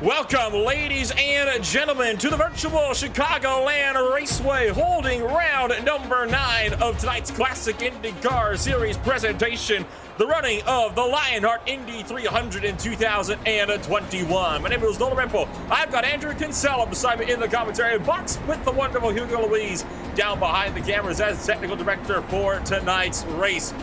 Welcome, ladies and gentlemen, to the virtual Chicagoland Raceway, holding round number 9 of tonight's Classic IndyCar Series presentation, the running of the Lionheart Indy 300 in 2021. My name is Nolan Rempo. I've got Andrew Kinsella beside me in the commentary box with the wonderful Hugo Louise down behind the cameras as technical director for tonight's race.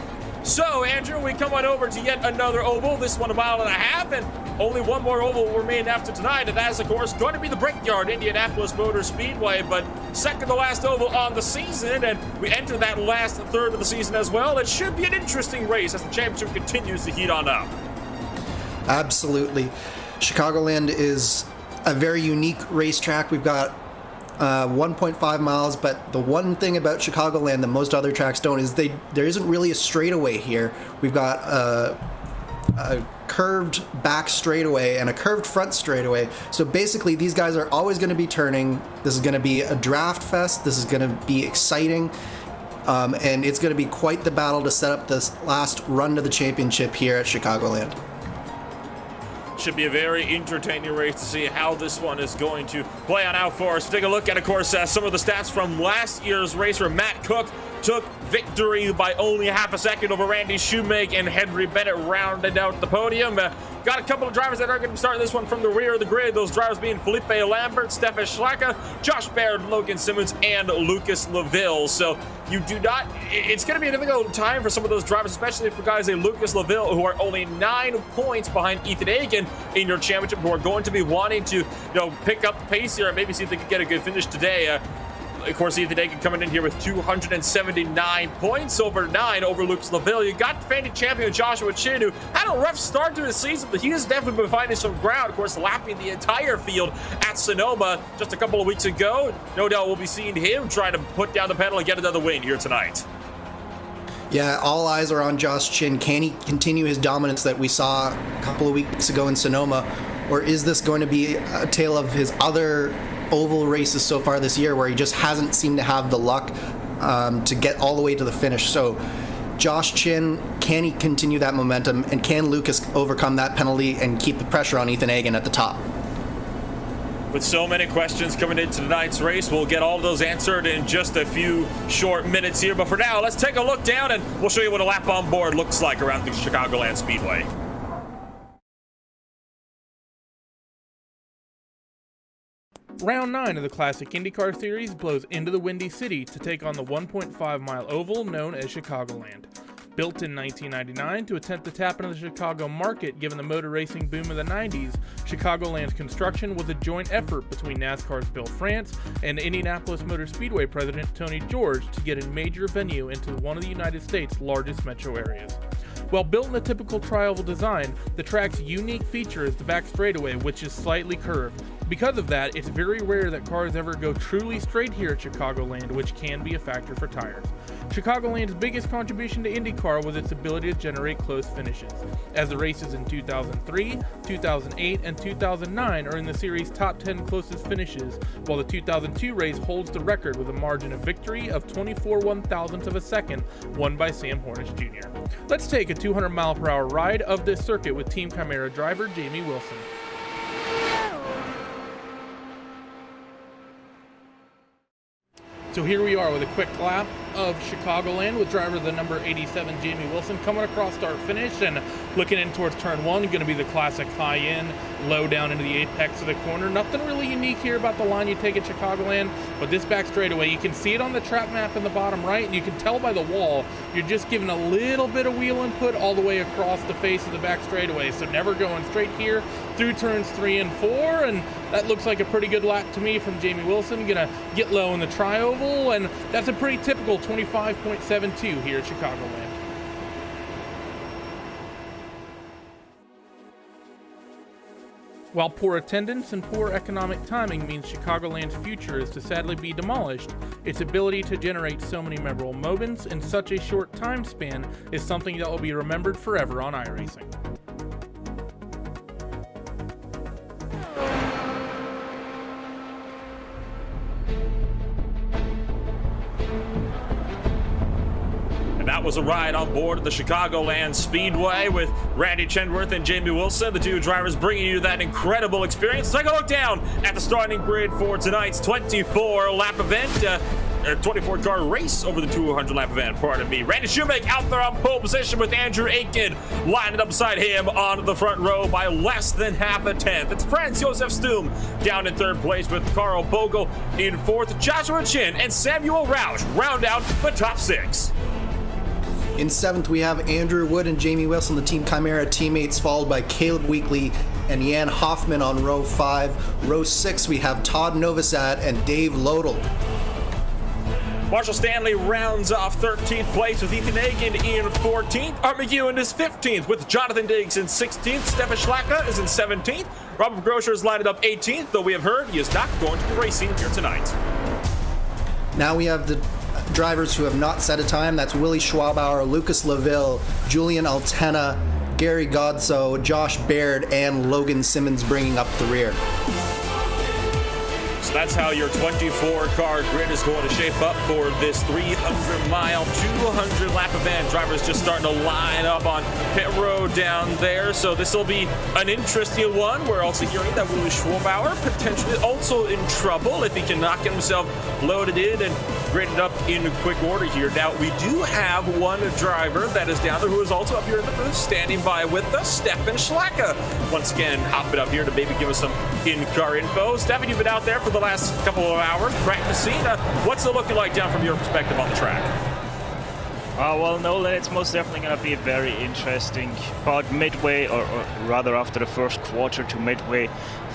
So, Andrew, we come on over to yet another oval, this one 1.5 miles, and only one more oval will remain after tonight, and that is, of course, going to be the Brickyard Indianapolis Motor Speedway, but second to last oval on the season, and we enter that last third of the season as well. It should be an interesting race as the championship continues to heat on up. Absolutely. Chicagoland is a very unique racetrack. We've got 1.5 miles, but the one thing about Chicagoland that most other tracks don't is there isn't really a straightaway here. We've got a curved back straightaway and a curved front straightaway. So basically these guys are always going to be turning. This is going to be a draft fest. This is going to be exciting. And it's going to be quite the battle to set up this last run to the championship here at Chicagoland. Should be a very entertaining race to see how this one is going to play on out for us. Take a look at, of course, some of the stats from last year's race where Matt Cook took victory by only half a second over Randy Shoemake, and Henry Bennett rounded out the podium. Got a couple of drivers that are going to be starting this one from the rear of the grid. Those drivers being Felipe Lambert, Stefan Schlacka, Josh Baird, Logan Simmons, and Lucas LaVille. So you do not, it's going to be a difficult time for some of those drivers, especially for guys like Lucas LaVille, who are only 9 points behind Ethan Hagan in your championship, who are going to be wanting to, pick up the pace here and maybe see if they can get a good finish today. Of course, Ethan Hagan coming in here with 279 points over 9 over Lucas LaVille. You got defending champion Joshua Chin, who had a rough start to the season, but he has definitely been finding some ground. Of course, lapping the entire field at Sonoma just a couple of weeks ago. No doubt we'll be seeing him try to put down the pedal and get another win here tonight. Yeah, all eyes are on Josh Chin. Can he continue his dominance that we saw a couple of weeks ago in Sonoma? Or is this going to be a tale of his other oval races so far this year where he just hasn't seemed to have the luck to get all the way to the finish? So Josh Chin, can he continue that momentum, and can Lucas overcome that penalty and keep the pressure on Ethan Hagan at the top? With so many questions coming into tonight's race, we'll get all those answered in just a few short minutes here. But for now, let's take a look down and we'll show you what a lap on board looks like around the Chicagoland Speedway. Round 9 of the Classic IndyCar Series blows into the Windy City to take on the 1.5-mile oval known as Chicagoland. Built in 1999 to attempt to tap into the Chicago market given the motor racing boom of the 90s, Chicagoland's construction was a joint effort between NASCAR's Bill France and Indianapolis Motor Speedway president Tony George to get a major venue into one of the United States' largest metro areas. While built in a typical tri-oval design, the track's unique feature is the back straightaway, which is slightly curved. Because of that, it's very rare that cars ever go truly straight here at Chicagoland, which can be a factor for tires. Chicagoland's biggest contribution to IndyCar was its ability to generate close finishes, as the races in 2003, 2008, and 2009 are in the series' top 10 closest finishes, while the 2002 race holds the record with a margin of victory of 24 1,000ths of a second, won by Sam Hornish Jr. Let's take a 200-mile-per-hour ride of this circuit with Team Chimera driver Jamie Wilson. So here we are with a quick lap of Chicagoland with driver the number 87 Jamie Wilson coming across start finish and looking in towards turn 1. Going to be the classic high in, low down into the apex of the corner. Nothing really unique here about the line you take at Chicagoland, but this back straightaway, you can see it on the track map in the bottom right, and you can tell by the wall you're just giving a little bit of wheel input all the way across the face of the back straightaway. So never going straight here through turns 3 and 4, and that looks like a pretty good lap to me from Jamie Wilson. Gonna get low in the tri-oval, and that's a pretty typical 25.72 here at Chicagoland. While poor attendance and poor economic timing means Chicagoland's future is to sadly be demolished, its ability to generate so many memorable moments in such a short time span is something that will be remembered forever on iRacing. That was a ride on board the Chicagoland Speedway with Randy Chenworth and Jamie Wilson, the two drivers bringing you that incredible experience. Take a look down at the starting grid for tonight's 24-lap event. 24-car race over the 200-lap event, pardon me. Randy Shoemake out there on pole position with Andrew Aitken lining up beside him on the front row by less than half a tenth. It's Franz Josef Stum down in third place with Carl Bogle in fourth. Joshua Chin and Samuel Roush round out the top six. In seventh, we have Andrew Wood and Jamie Wilson, the Team Chimera teammates, followed by Caleb Weekly and Jan Hoffman on row 5. Row 6, we have Todd Novosad and Dave Lodel. Marshall Stanley rounds off 13th place with Ethan Hagen in 14th. Art McEwen is 15th with Jonathan Diggs in 16th. Stefan Schlacka is in 17th. Robert Groscher is lined up 18th, though we have heard he is not going to be racing here tonight. Now we have the drivers who have not set a time. That's Willie Schwabauer, Lucas LaVille, Julian Altena, Gary Godso, Josh Baird, and Logan Simmons bringing up the rear. So that's how your 24-car grid is going to shape up for this 300-mile, 200-lap event. Drivers just starting to line up on pit road down there. So this will be an interesting one. We're also hearing that Willie Schwabauer potentially also in trouble if he cannot get himself loaded in and graded up in quick order here. Now, we do have one driver that is down there who is also up here in the booth, standing by with us, Stefan Schlacka. Once again, hopping up here to maybe give us some in-car info. Stefan, you've been out there for the last couple of hours practicing. What's it looking like down from your perspective on the track? Well, Nolan, it's most definitely going to be very interesting. About midway, or rather after the first quarter to midway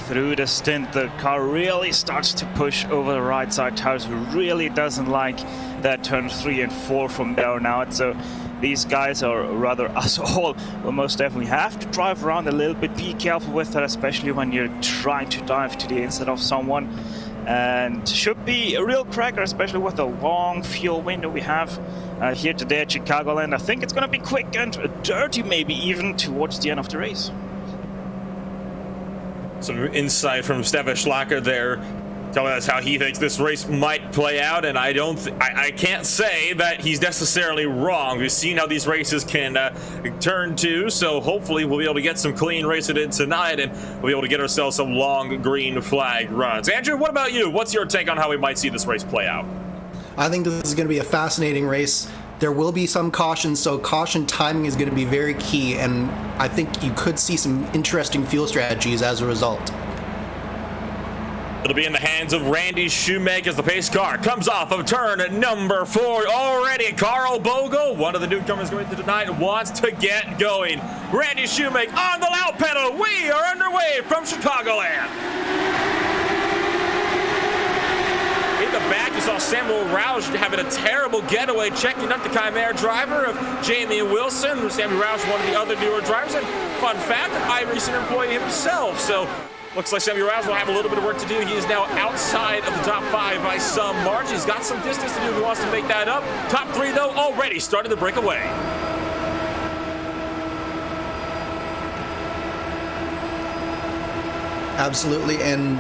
through the stint, the car really starts to push over the right side tires. Really doesn't like that turn 3 and 4 from there on out. So these guys, or rather us all, will most definitely have to drive around a little bit. Be careful with that, especially when you're trying to dive to the inside of someone. And should be a real cracker, especially with the long fuel window we have here today at Chicagoland. I think it's going to be quick and dirty, maybe even towards the end of the race. Some insight from Stefan Schlacka there, telling us how he thinks this race might play out, and I can't say that he's necessarily wrong. We've seen how these races can turn to, so hopefully we'll be able to get some clean racing in tonight, and we'll be able to get ourselves some long green flag runs. Andrew, what about you? What's your take on how we might see this race play out? I think this is going to be a fascinating race. There will be some caution, so caution timing is going to be very key, and I think you could see some interesting fuel strategies as a result. It'll be in the hands of Randy Shoemake as the pace car comes off of turn number 4 already. Carl Bogle, one of the newcomers going to tonight, wants to get going. Randy Shoemake on the loud pedal. We are underway from Chicagoland. In the back, you saw Samuel Roush having a terrible getaway, checking up the Chimera driver of Jamie Wilson. Samuel Roush, one of the other newer drivers, and fun fact, an iRacing employee himself. So looks like Samuel Roush will have a little bit of work to do. He is now outside of the top 5 by some margin. He's got some distance to do if he wants to make that up. Top 3, though, already started to break away. Absolutely, and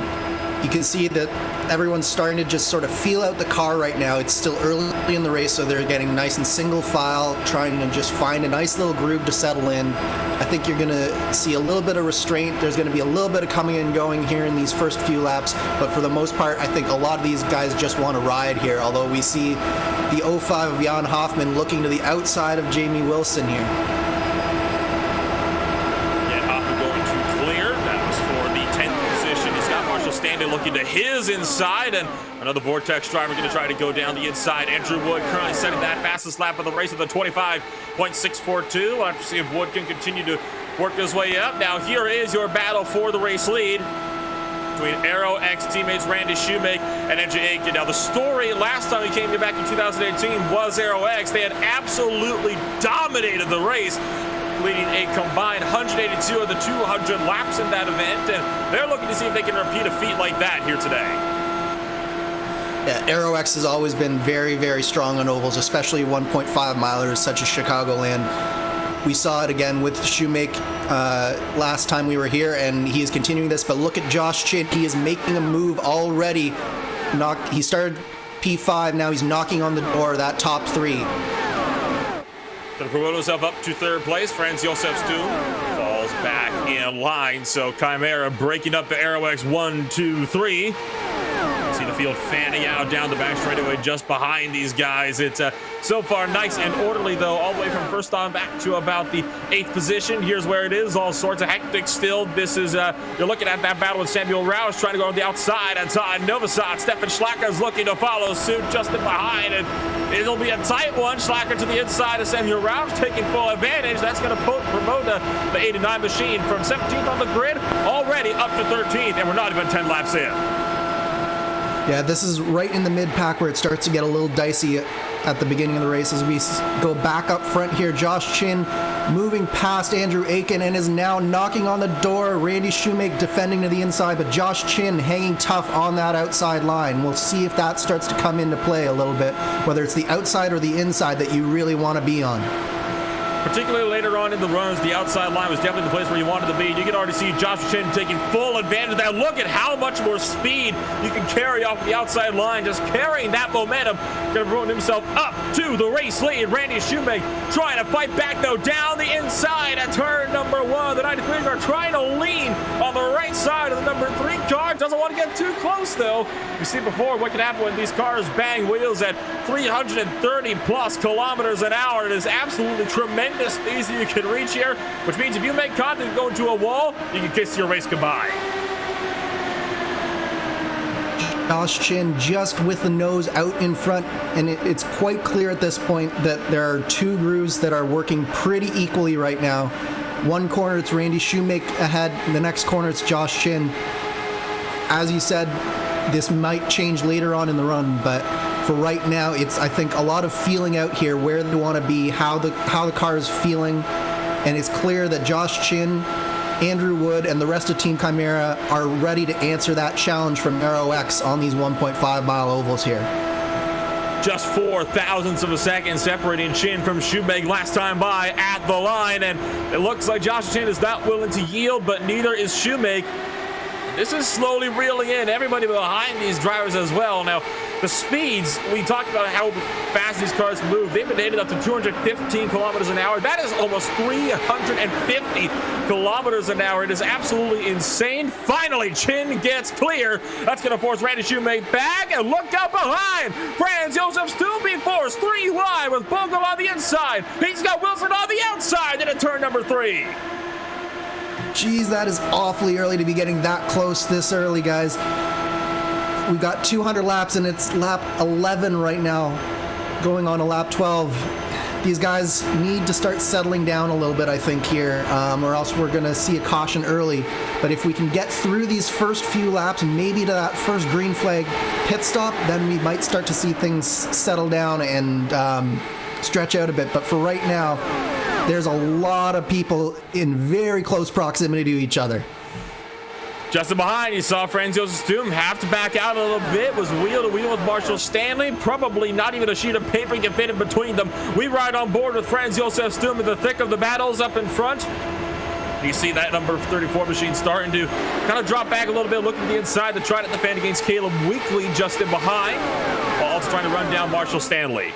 you can see that everyone's starting to just sort of feel out the car right now. It's still early in the race, so they're getting nice and single file, trying to just find a nice little groove to settle in. I think you're going to see a little bit of restraint. There's going to be a little bit of coming and going here in these first few laps, but for the most part, I think a lot of these guys just want to ride here, although we see the 05 of Jan Hoffman looking to the outside of Jamie Wilson here. Standing looking to his inside, and another Vortex driver going to try to go down the inside. Andrew Wood currently setting that fastest lap of the race at the 25.642. We'll have to see if Wood can continue to work his way up. Now here is your battle for the race lead between Aero X teammates Randy Shoemake and NJ Aitken. Now the story last time he came here back in 2018 was Aero X. They had absolutely dominated the race, leading a combined 182 of the 200 laps in that event, and they're looking to see if they can repeat a feat like that here today. Yeah, Aero X has always been very, very strong on ovals, especially 1.5 milers such as Chicagoland. We saw it again with Shoemake last time we were here, and he is continuing this, but look at Josh Chin. He is making a move already. He started P5, now he's knocking on the door of that top 3. Gonna promote himself up to third place. Franz Josef Stum falls back in line. So Chimera breaking up the Aerox 1, 2, 3. See the field fanning out down the back straightaway just behind these guys. It's so far nice and orderly, though, all the way from first on back to about the 8th position. Here's where it is. All sorts of hectic still. This is, you're looking at that battle with Samuel Roush trying to go on the outside. Outside Novosad. Stefan Schlacker is looking to follow suit just in behind, and it'll be a tight one. Schlacker to the inside of Samuel Roush taking full advantage. That's going to promote the 89 machine from 17th on the grid already up to 13th, and we're not even 10 laps in. Yeah, this is right in the mid-pack where it starts to get a little dicey at the beginning of the race as we go back up front here. Josh Chin moving past Andrew Aiken and is now knocking on the door. Randy Shoemake defending to the inside, but Josh Chin hanging tough on that outside line. We'll see if that starts to come into play a little bit, whether it's the outside or the inside that you really want to be on. Particularly later on in the runs, the outside line was definitely the place where you wanted to be. You can already see Josh Chin taking full advantage of that. Look at how much more speed you can carry off the outside line, just carrying that momentum. Going to run himself up to the race lead. Randy Shoemake trying to fight back, though, down the inside at turn number 1. The 93 car trying to lean on the right side of the number 3 car. Doesn't want to get too close, though. You see before what can happen when these cars bang wheels at 330 plus kilometers an hour. It is absolutely tremendous speeds that you can reach here, which means if you make contact and go into a wall, you can kiss your race goodbye. Josh Chin just with the nose out in front, and it's quite clear at this point that there are two grooves that are working pretty equally right now. One corner, it's Randy Shoemake ahead. In the next corner, it's Josh Chin. As you said, this might change later on in the run, but for right now, it's, I think, a lot of feeling out here, where they want to be, how the car is feeling, and it's clear that Josh Chin, Andrew Wood, and the rest of Team Chimera are ready to answer that challenge from Aero X on these 1.5-mile ovals here. Just 4 thousandths of a second separating Chin from Shoemake last time by at the line, and it looks like Josh Chin is not willing to yield, but neither is Shoemake. This is slowly reeling in everybody behind these drivers as well. Now, the speeds, we talked about how fast these cars can move. They've been rated up to 215 kilometers an hour. That is almost 350 kilometers an hour. It is absolutely insane. Finally, Chin gets clear. That's going to force Randy Shoemake back, and look out behind. Franz Josef Stum being forced 3 wide with Bogo on the inside. He's got Wilson on the outside into turn number 3. Geez, that is awfully early to be getting that close this early, guys. We've got 200 laps, and it's lap 11 right now, going on to lap 12. These guys need to start settling down a little bit, I think, here, or else we're going to see a caution early. But if we can get through these first few laps, maybe to that first green flag pit stop, then we might start to see things settle down and stretch out a bit. But for right now, there's a lot of people in very close proximity to each other. Just behind, you saw Franz Josef Stum have to back out a little bit, was wheel to wheel with Marshall Stanley. Probably not even a sheet of paper can fit in between them. We ride on board with Franz Josef Stum in the thick of the battles up in front. You see that number 34 machine starting to kind of drop back a little bit, looking to the inside to try to defend against Caleb Weekly just in behind, while also trying to run down Marshall Stanley.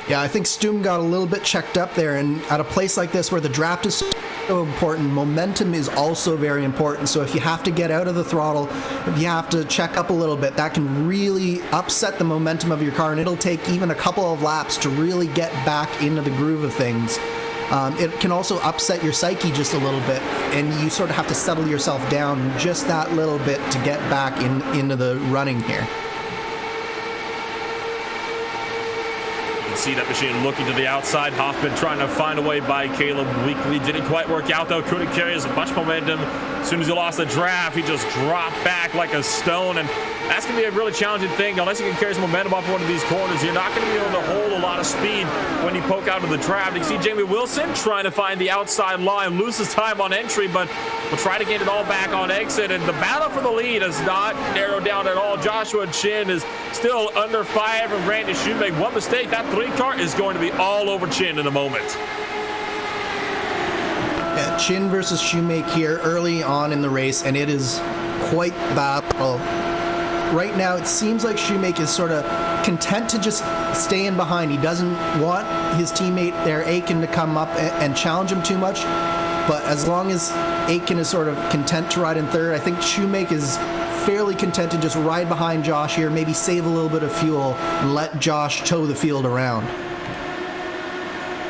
Yeah, I think Stum got a little bit checked up there, and at a place like this where the draft is so important, momentum is also very important. So if you have to get out of the throttle, if you have to check up a little bit, that can really upset the momentum of your car, and it'll take even a couple of laps to really get back into the groove of things. It can also upset your psyche just a little bit, and you sort of have to settle yourself down just that little bit to get back into the running here. See that machine looking to the outside. Hoffman trying to find a way by Caleb Weekly. Didn't quite work out, though. Couldn't carry as much momentum. As soon as he lost the draft, he just dropped back like a stone, and that's going to be a really challenging thing. Unless you can carry some momentum off one of these corners, you're not going to be able to hold a lot of speed when you poke out of the draft. You can see Jamie Wilson trying to find the outside line, loses time on entry, but will try to get it all back on exit, and the battle for the lead has not narrowed down at all. Joshua Chin is still under 5 from Randy Shoemake. One mistake, that 3 car is going to be all over Chin in a moment. Yeah, Chin versus Shoemake here early on in the race, and it is quite battle. Right now, it seems like Shoemake is sort of content to just stay in behind. He doesn't want his teammate there, Aiken, to come up and challenge him too much. But as long as Aiken is sort of content to ride in third, I think Shoemake is fairly content to just ride behind Josh here, maybe save a little bit of fuel and let Josh tow the field around.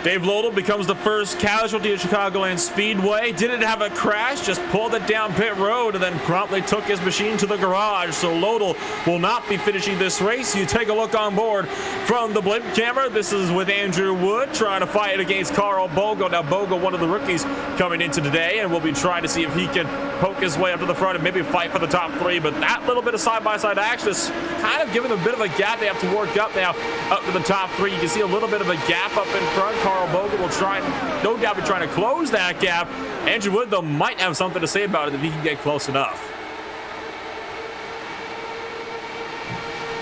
Dave Lodell becomes the first casualty at Chicagoland Speedway. Didn't have a crash, just pulled it down pit road and then promptly took his machine to the garage. So Lodell will not be finishing this race. You take a look on board from the blimp camera. This is with Andrew Wood trying to fight against Carl Bogle. Now Bogle, one of the rookies coming into today, and we'll be trying to see if he can poke his way up to the front and maybe fight for the top three. But that little bit of side-by-side action is kind of giving them a bit of a gap. They have to work up now up to the top three. You can see a little bit of a gap up in front. Carl Bogle will try, no doubt, be trying to close that gap. Andrew Wood, though, might have something to say about it if he can get close enough.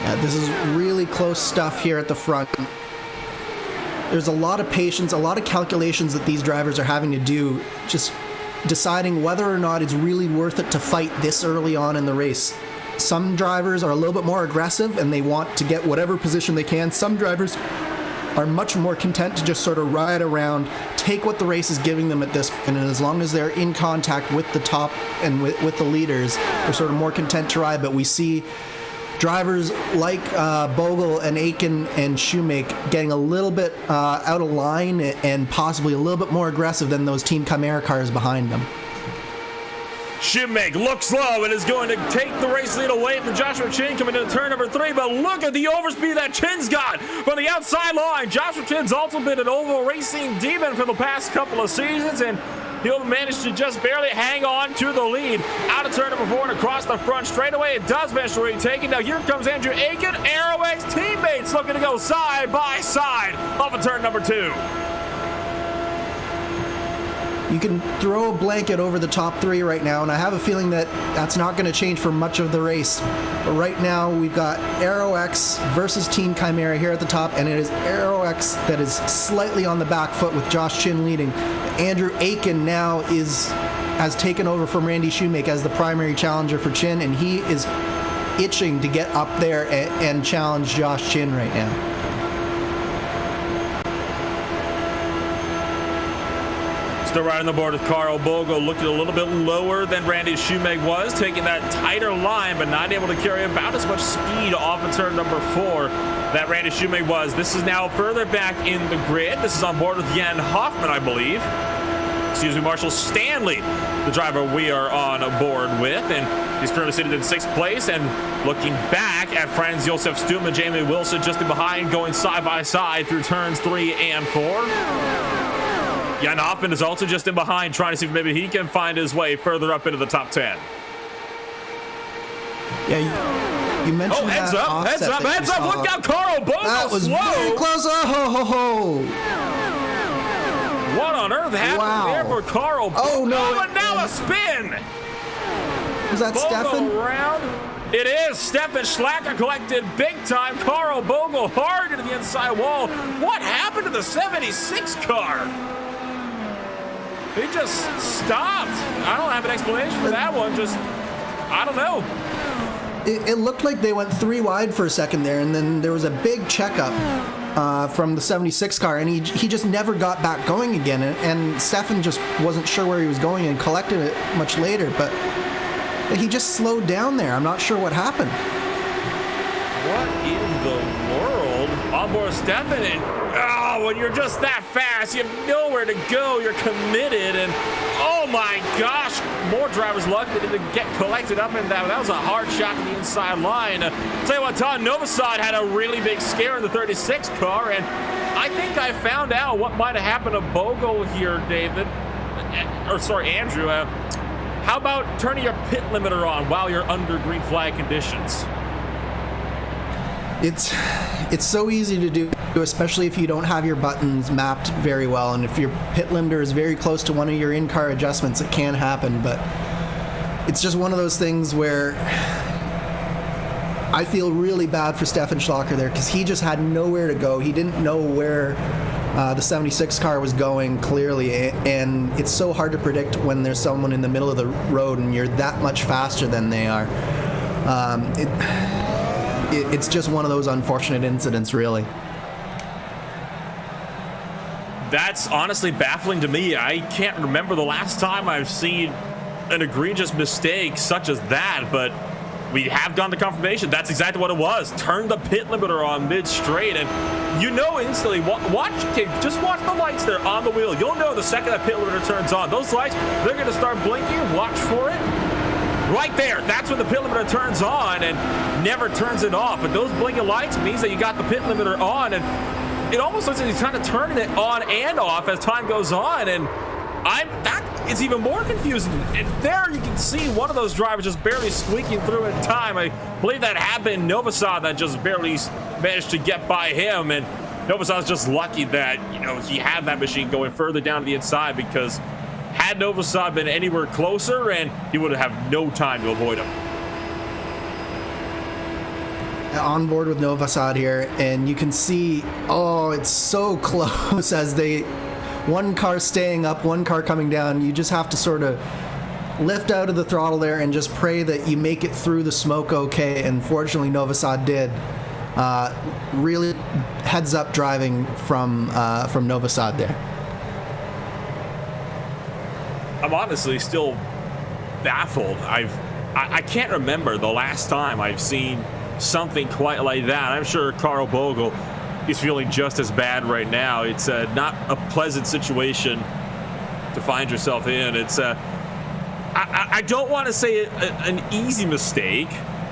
Yeah, this is really close stuff here at the front. There's a lot of patience, a lot of calculations that these drivers are having to do, just deciding whether or not it's really worth it to fight this early on in the race. Some drivers are a little bit more aggressive and they want to get whatever position they can. Some drivers are much more content to just sort of ride around, take what the race is giving them at this point, and as long as they're in contact with the top and with the leaders, they're sort of more content to ride. But we see drivers like Bogle and Aiken and Shoemake getting a little bit out of line and possibly a little bit more aggressive than those Team Chimera cars behind them. Shoemake looks low and is going to take the race lead away from Joshua Chin coming into turn number 3, but look at the overspeed that Chin's got from the outside line. Joshua Chin's also been an oval racing demon for the past couple of seasons, and he'll manage to just barely hang on to the lead. Out of turn number 4 and across the front straightaway, it does manage to retake it. Now here comes Andrew Aiken, Aerox teammates looking to go side by side off of turn number 2. You can throw a blanket over the top 3 right now, and I have a feeling that that's not going to change for much of the race. But right now, we've got Aerox versus Team Chimera here at the top, and it is Aerox that is slightly on the back foot with Josh Chin leading. Andrew Aiken now has taken over from Randy Shoemake as the primary challenger for Chin, and he is itching to get up there and challenge Josh Chin right now. Still riding the board with Carl Bogle, looking a little bit lower than Randy Shoemake was, taking that tighter line, but not able to carry about as much speed off of turn number 4 that Randy Shoemake was. This is now further back in the grid. This is on board with Jan Hoffman, I believe. Excuse me, Marshall Stanley, the driver we are on board with, and he's currently sitting in 6th place. And looking back at Franz Josef Stum and Jamie Wilson just in behind, going side by side through turns 3 and 4. Jan Hoffman is also just in behind, trying to see if maybe he can find his way further up into the top 10. Yeah, you mentioned heads up, heads up, heads up. Look out, Carl Bogle. That was slow. very close. Oh, ho, ho, ho. What on earth happened there for Carl Bogle? Oh, no. And now a spin. Was that Stefan? Around. It is. Stefan Schlacker collected big time. Carl Bogle hard into the inside wall. What happened to the 76 car? He just stopped. I don't have an explanation for that one. Just, I don't know. It looked like they went 3 wide for a second there, and then there was a big checkup from the 76 car, and he just never got back going again. And Stefan just wasn't sure where he was going and collected it much later, but he just slowed down there. I'm not sure what happened. What in the world? Onboard Stefan, and when you're just that fast, you have nowhere to go. You're committed, and oh my gosh, more drivers lucky to get collected up in that. That was a hard shot to the inside line. Tell you what, Todd Novosad had a really big scare in the 36 car, and I think I found out what might have happened to Bogle here, David. Andrew. How about turning your pit limiter on while you're under green flag conditions? It's so easy to do, especially if you don't have your buttons mapped very well, and if your pit limiter is very close to one of your in-car adjustments, it can happen. But it's just one of those things where I feel really bad for Stefan Schlacker there, because he just had nowhere to go. He didn't know where the 76 car was going clearly, and it's so hard to predict when there's someone in the middle of the road and you're that much faster than they are. it's just one of those unfortunate incidents, really. That's honestly baffling to me. I can't remember the last time I've seen an egregious mistake such as that, but we have gone to confirmation. That's exactly what it was. Turn the pit limiter on mid-straight, and you know instantly, just watch the lights there on the wheel. You'll know the second that pit limiter turns on. Those lights, they're going to start blinking. Watch for it. Right there, that's when the pit limiter turns on and never turns it off. But those blinking lights means that you got the pit limiter on, and it almost looks like he's kind of turning it on and off as time goes on, and that is even more confusing. And there you can see one of those drivers just barely squeaking through in time. I believe that happened. Novosad that just barely managed to get by him, and Novosad's just lucky that he had that machine going further down to the inside, because had Novosad been anywhere closer, and he would have no time to avoid him. On board with Novosad here, and you can see, it's so close as one car staying up, one car coming down. You just have to sort of lift out of the throttle there and just pray that you make it through the smoke okay, and fortunately Novosad did. Really heads up driving from Novosad there. I'm honestly still baffled. I can't remember the last time I've seen something quite like that. I'm sure Carl Bogle is feeling just as bad right now. It's not a pleasant situation to find yourself in. It's I don't want to say an easy mistake,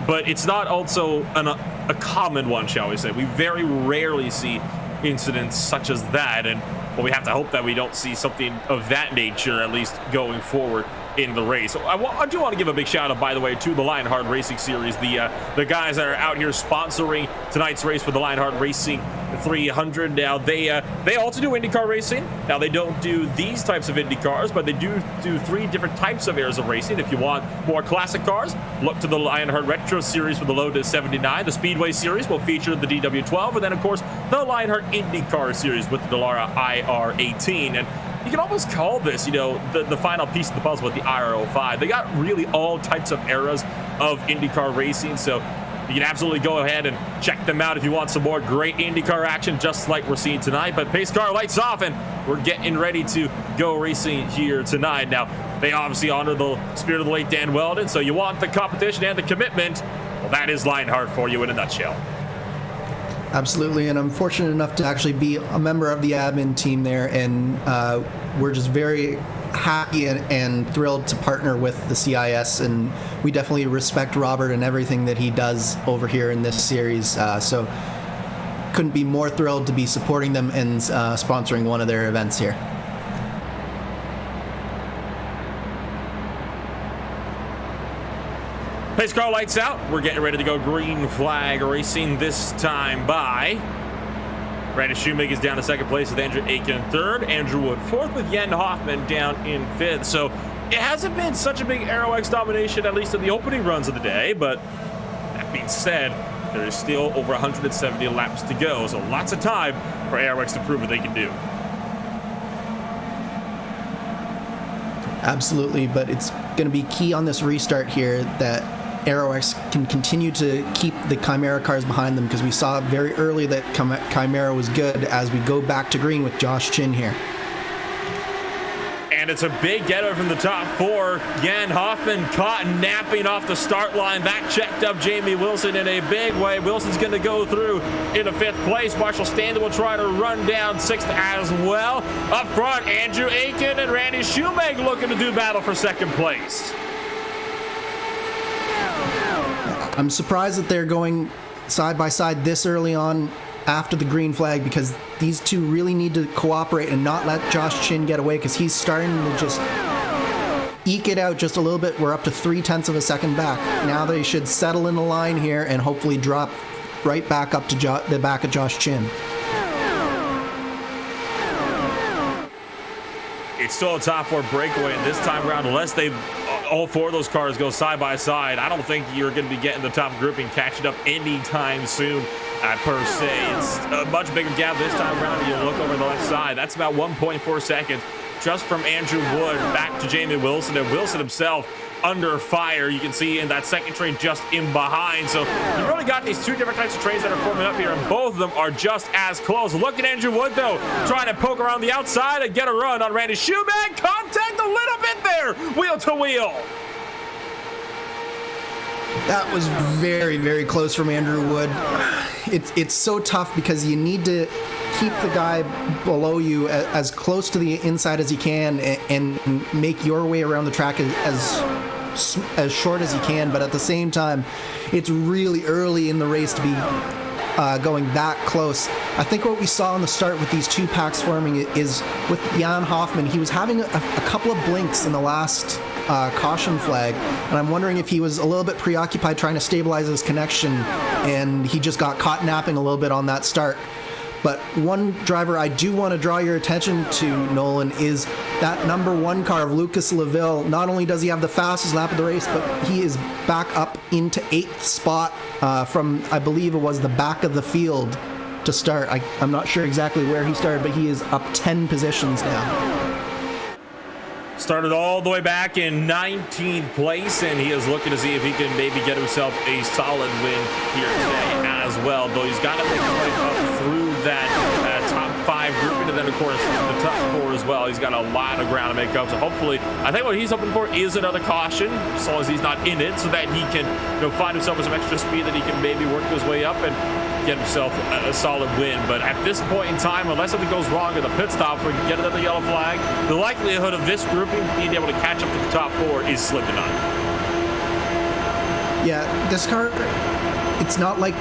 but it's not also a common one, shall we say. We very rarely see incidents such as that, and we have to hope that we don't see something of that nature, at least going forward in the race. I do want to give a big shout out, by the way, to the Lionheart Racing Series, the guys that are out here sponsoring tonight's race for the Lionheart Racing 300. Now they also do IndyCar racing. Now they don't do these types of Indy cars, but they do 3 different types of eras of racing. If you want more classic cars, look to the Lionheart Retro Series for the Lotus 79. The Speedway Series will feature the DW12, and then of course the Lionheart IndyCar Series with the Dallara IR18. And you can almost call this, the final piece of the puzzle with the IR05. They got really all types of eras of IndyCar racing, so you can absolutely go ahead and check them out if you want some more great IndyCar action, just like we're seeing tonight. But pace car lights off, and we're getting ready to go racing here tonight. Now, they obviously honor the spirit of the late Dan Weldon, so you want the competition and the commitment. Well, that is Lionheart for you in a nutshell. Absolutely, and I'm fortunate enough to actually be a member of the admin team there, and we're just very happy and thrilled to partner with the CIS, and we definitely respect Robert and everything that he does over here in this series, so couldn't be more thrilled to be supporting them and sponsoring one of their events here. Pace car lights out. We're getting ready to go green flag racing, this time by Brandon Shoemaker's down to second place with Andrew Aiken in third. Andrew Wood fourth with Jen Hoffman down in fifth. So it hasn't been such a big AeroX domination, at least in the opening runs of the day. But that being said, there is still over 170 laps to go. So lots of time for AeroX to prove what they can do. Absolutely, but it's going to be key on this restart here that AeroX can continue to keep the Chimera cars behind them, because we saw very early that Chimera was good as we go back to green with Josh Chin here. And it's a big getter from the top 4. Jan Hoffman caught napping off the start line. That checked up Jamie Wilson in a big way. Wilson's going to go through into 5th place. Marshall Stanley will try to run down 6th as well. Up front, Andrew Aiken and Randy Shoemaker looking to do battle for 2nd place. I'm surprised that they're going side by side this early on after the green flag, because these two really need to cooperate and not let Josh Chin get away, because he's starting to just eke it out just a little bit. We're up to 0.3 of a second back. Now they should settle in the line here and hopefully drop right back up to the back of Josh Chin. It's still a top 4 breakaway, and this time around, unless all 4 of those cars go side by side, I don't think you're going to be getting the top grouping catching up anytime soon, per se. It's a much bigger gap this time around. You look over the left side, that's about 1.4 seconds just from Andrew Wood back to Jamie Wilson, and Wilson himself under fire. You can see in that second train just in behind. So you've really got these two different types of trains that are forming up here, and both of them are just as close. Look at Andrew Wood, though, trying to poke around the outside and get a run on Randy Shoemack. Contact a little bit there, wheel to wheel. That was very, very close from Andrew Wood. It's so tough because you need to keep the guy below you as close to the inside as you can and make your way around the track as short as you can. But at the same time, it's really early in the race to be going that close. I think what we saw in the start with these two packs forming is with Jan Hoffman, he was having a couple of blinks in the last caution flag, and I'm wondering if he was a little bit preoccupied trying to stabilize his connection, and he just got caught napping a little bit on that start. But one driver I do want to draw your attention to, Nolan, is that number 1 car of Lucas Laville. Not only does he have the fastest lap of the race, but he is back up into 8th spot from, I believe it was the back of the field to start. I'm not sure exactly where he started, but he is up 10 positions now. Started all the way back in 19th place, and he is looking to see if he can maybe get himself a solid win here today as well. Though he's got to make his way up through that top 5 grouping, and then of course the top 4 as well. He's got a lot of ground to make up. So hopefully, I think what he's hoping for is another caution, as long as he's not in it, so that he can find himself with some extra speed that he can maybe work his way up and get himself a solid win. But at this point in time, unless something goes wrong in the pit stop, we can get another yellow flag. The likelihood of this grouping being able to catch up to the top 4 is slim to none. Yeah, this car, it's not like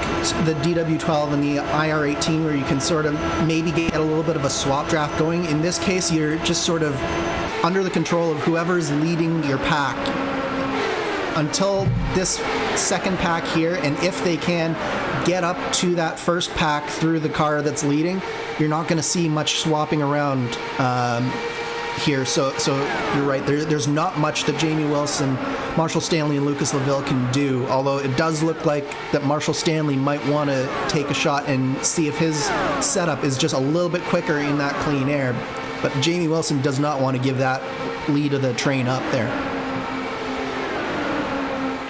the DW12 and the IR18 where you can sort of maybe get a little bit of a swap draft going. In this case, you're just sort of under the control of whoever's leading your pack until this second pack here, and if they can get up to that first pack through the car that's leading, you're not going to see much swapping around here. So you're right, there's not much that Jamie Wilson, Marshall Stanley, and Lucas Laville can do, although it does look like that Marshall Stanley might want to take a shot and see if his setup is just a little bit quicker in that clean air. But Jamie Wilson does not want to give that lead of the train up there.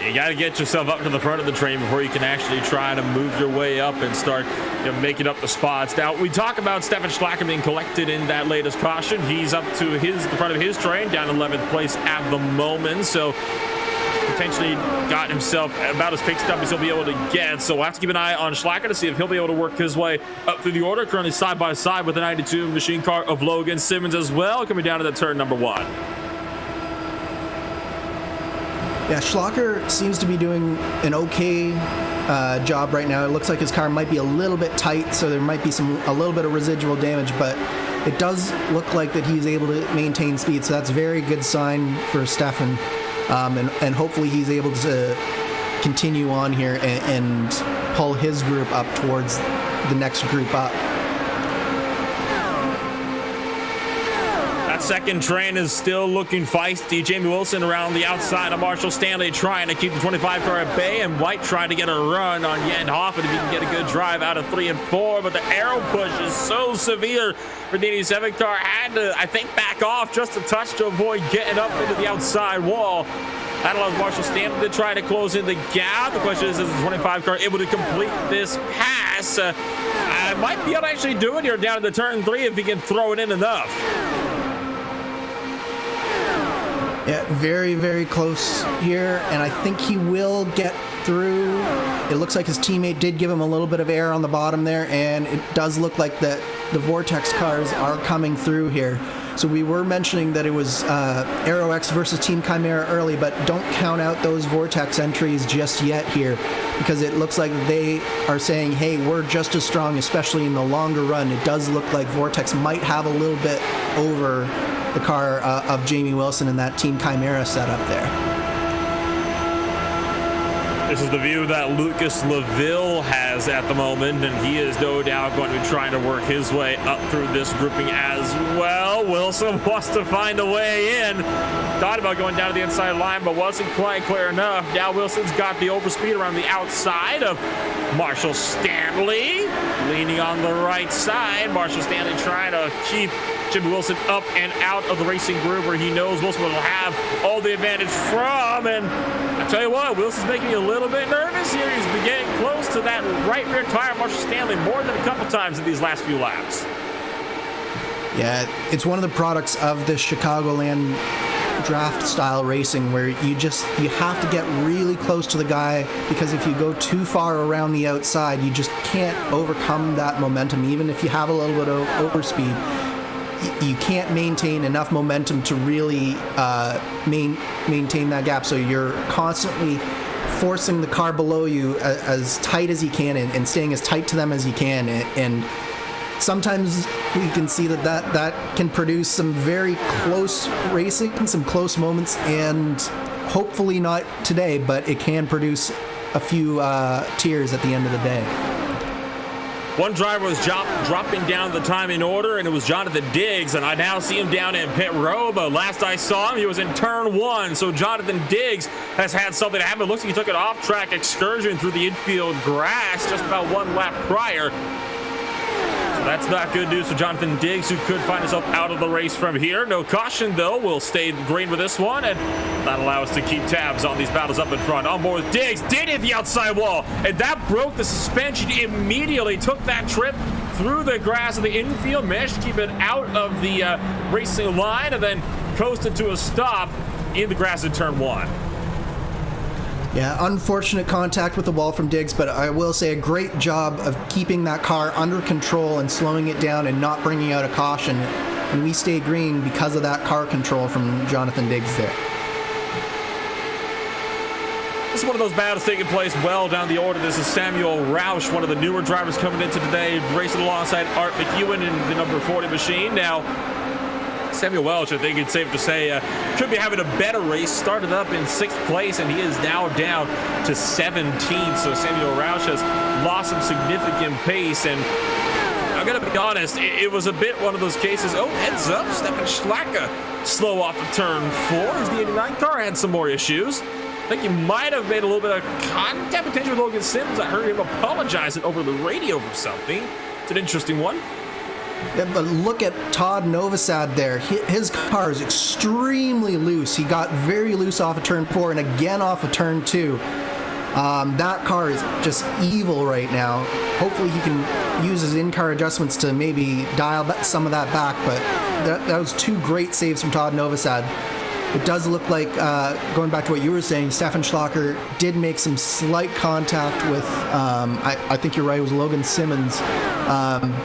You got to get yourself up to the front of the train before you can actually try to move your way up and start making up the spots. Now, we talk about Stefan Schlacker being collected in that latest caution. He's up to the front of his train, down 11th place at the moment. So potentially got himself about as fixed up as he'll be able to get. So we'll have to keep an eye on Schlacker to see if he'll be able to work his way up through the order. Currently side by side with the 92 machine car of Logan Simmons as well, coming down to the turn number 1. Yeah, Schlacker seems to be doing an okay job right now. It looks like his car might be a little bit tight, so there might be a little bit of residual damage, but it does look like that he's able to maintain speed, so that's a very good sign for Stefan, and hopefully he's able to continue on here and pull his group up towards the next group up. Second train is still looking feisty. Jamie Wilson around the outside of Marshall Stanley trying to keep the 25 car at bay, and White trying to get a run on Jan Hoffman if he can get a good drive out of 3 and 4, but the aero push is so severe for the 87 car. Had to, I think, back off just a touch to avoid getting up into the outside wall. That allows Marshall Stanley to try to close in the gap. The question is the 25 car able to complete this pass? Might be able to actually do it here down to the turn 3 if he can throw it in enough. Yeah, very, very close here, and I think he will get through. It looks like his teammate did give him a little bit of air on the bottom there, and it does look like that the Vortex cars are coming through here. So we were mentioning that it was Aero X versus Team Chimera early, but don't count out those Vortex entries just yet here, because it looks like they are saying, hey, we're just as strong, especially in the longer run. It does look like Vortex might have a little bit over the car of Jamie Wilson and that Team Chimera setup there. This is the view that Lucas Laville has at the moment, and he is no doubt going to be trying to work his way up through this grouping as well. Wilson wants to find a way in. Thought about going down to the inside line, but wasn't quite clear enough. Now Wilson's got the overspeed around the outside of Marshall Stanley. leaning on the right side. Marshall Stanley trying to keep Jimmy Wilson up and out of the racing groove where he knows Wilson will have all the advantage from. And I tell you what, Wilson's making me a little bit nervous here. He's been getting close to that right rear tire of Marshall Stanley more than a couple times in these last few laps. Yeah, it's one of the products of the Chicagoland draft style racing where you have to get really close to the guy, because if you go too far around the outside, you just can't overcome that momentum. Even if you have a little bit of overspeed, you can't maintain enough momentum to really maintain that gap. So you're constantly forcing the car below you as tight as you can and staying as tight to them as you can. And sometimes we can see that can produce some very close racing, some close moments, and hopefully not today, but it can produce a few tears at the end of the day. One driver was dropping down the time in order, and it was Jonathan Diggs, and I now see him down in pit row, but last I saw him, he was in turn 1, so Jonathan Diggs has had something happen. It looks like he took an off-track excursion through the infield grass just about one lap prior. That's not good news for Jonathan Diggs, who could find himself out of the race from here. No caution, though. We'll stay green with this one, and that'll allow us to keep tabs on these battles up in front. On board with Diggs. Did hit the outside wall, and that broke the suspension. Immediately took that trip through the grass of the infield, managed to keep it out of the racing line, and then coasted to a stop in the grass in turn 1. Yeah, unfortunate contact with the wall from Diggs, but I will say a great job of keeping that car under control and slowing it down and not bringing out a caution. And we stay green because of that car control from Jonathan Diggs there. This is one of those battles taking place well down the order. This is Samuel Roush, one of the newer drivers coming into today, racing alongside Art McEwen in the number 40 machine. Now, Samuel Welch, I think it's safe to say, could be having a better race. Started up in 6th place, and he is now down to 17th. So Samuel Roush has lost some significant pace, and I'm going to be honest, it was a bit one of those cases. Oh, heads up, Stefan Schlacke slow off of turn 4 as the 89 car had some more issues. I think he might have made a little bit of contact potential with Logan Simmons. I heard him apologizing over the radio for something. It's an interesting one. Yeah, but look at Todd Novosad there. His car is extremely loose. He got very loose off of turn 4 and again off of turn 2. That car is just evil right now. Hopefully he can use his in-car adjustments to maybe dial some of that back, but that was 2 great saves from Todd Novosad. It does look like, going back to what you were saying, Stefan Schlacker did make some slight contact with, I think you're right, it was Logan Simmons,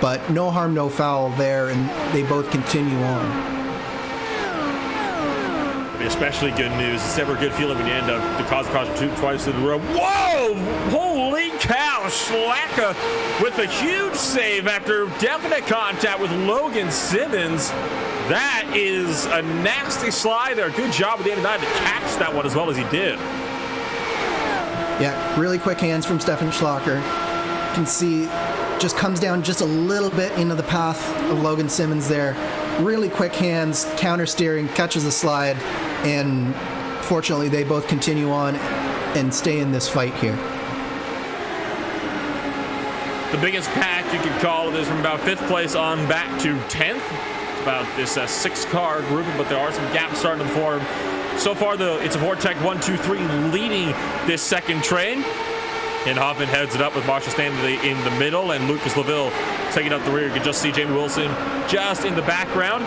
but no harm, no foul there, and they both continue on. Especially good news. It's never a good feeling when you end up to cause a caution twice in a row. Whoa! Holy cow! Schlacke with a huge save after definite contact with Logan Simmons. That is a nasty slide there. Good job with the 89 to catch that one as well as he did. Yeah, really quick hands from Stefan Schlacker. You can see just comes down just a little bit into the path of Logan Simmons there. Really quick hands, counter steering, catches the slide, and fortunately they both continue on and stay in this fight here. The biggest pack you could call it is from about 5th place on back to 10th. About this 6-car grouping, but there are some gaps starting to form. So far, it's a Vortec 1-2-3 leading this second train. And Hoffman heads it up with Marshall Stanley in the middle and Lucas LaVille taking up the rear. You can just see Jamie Wilson just in the background,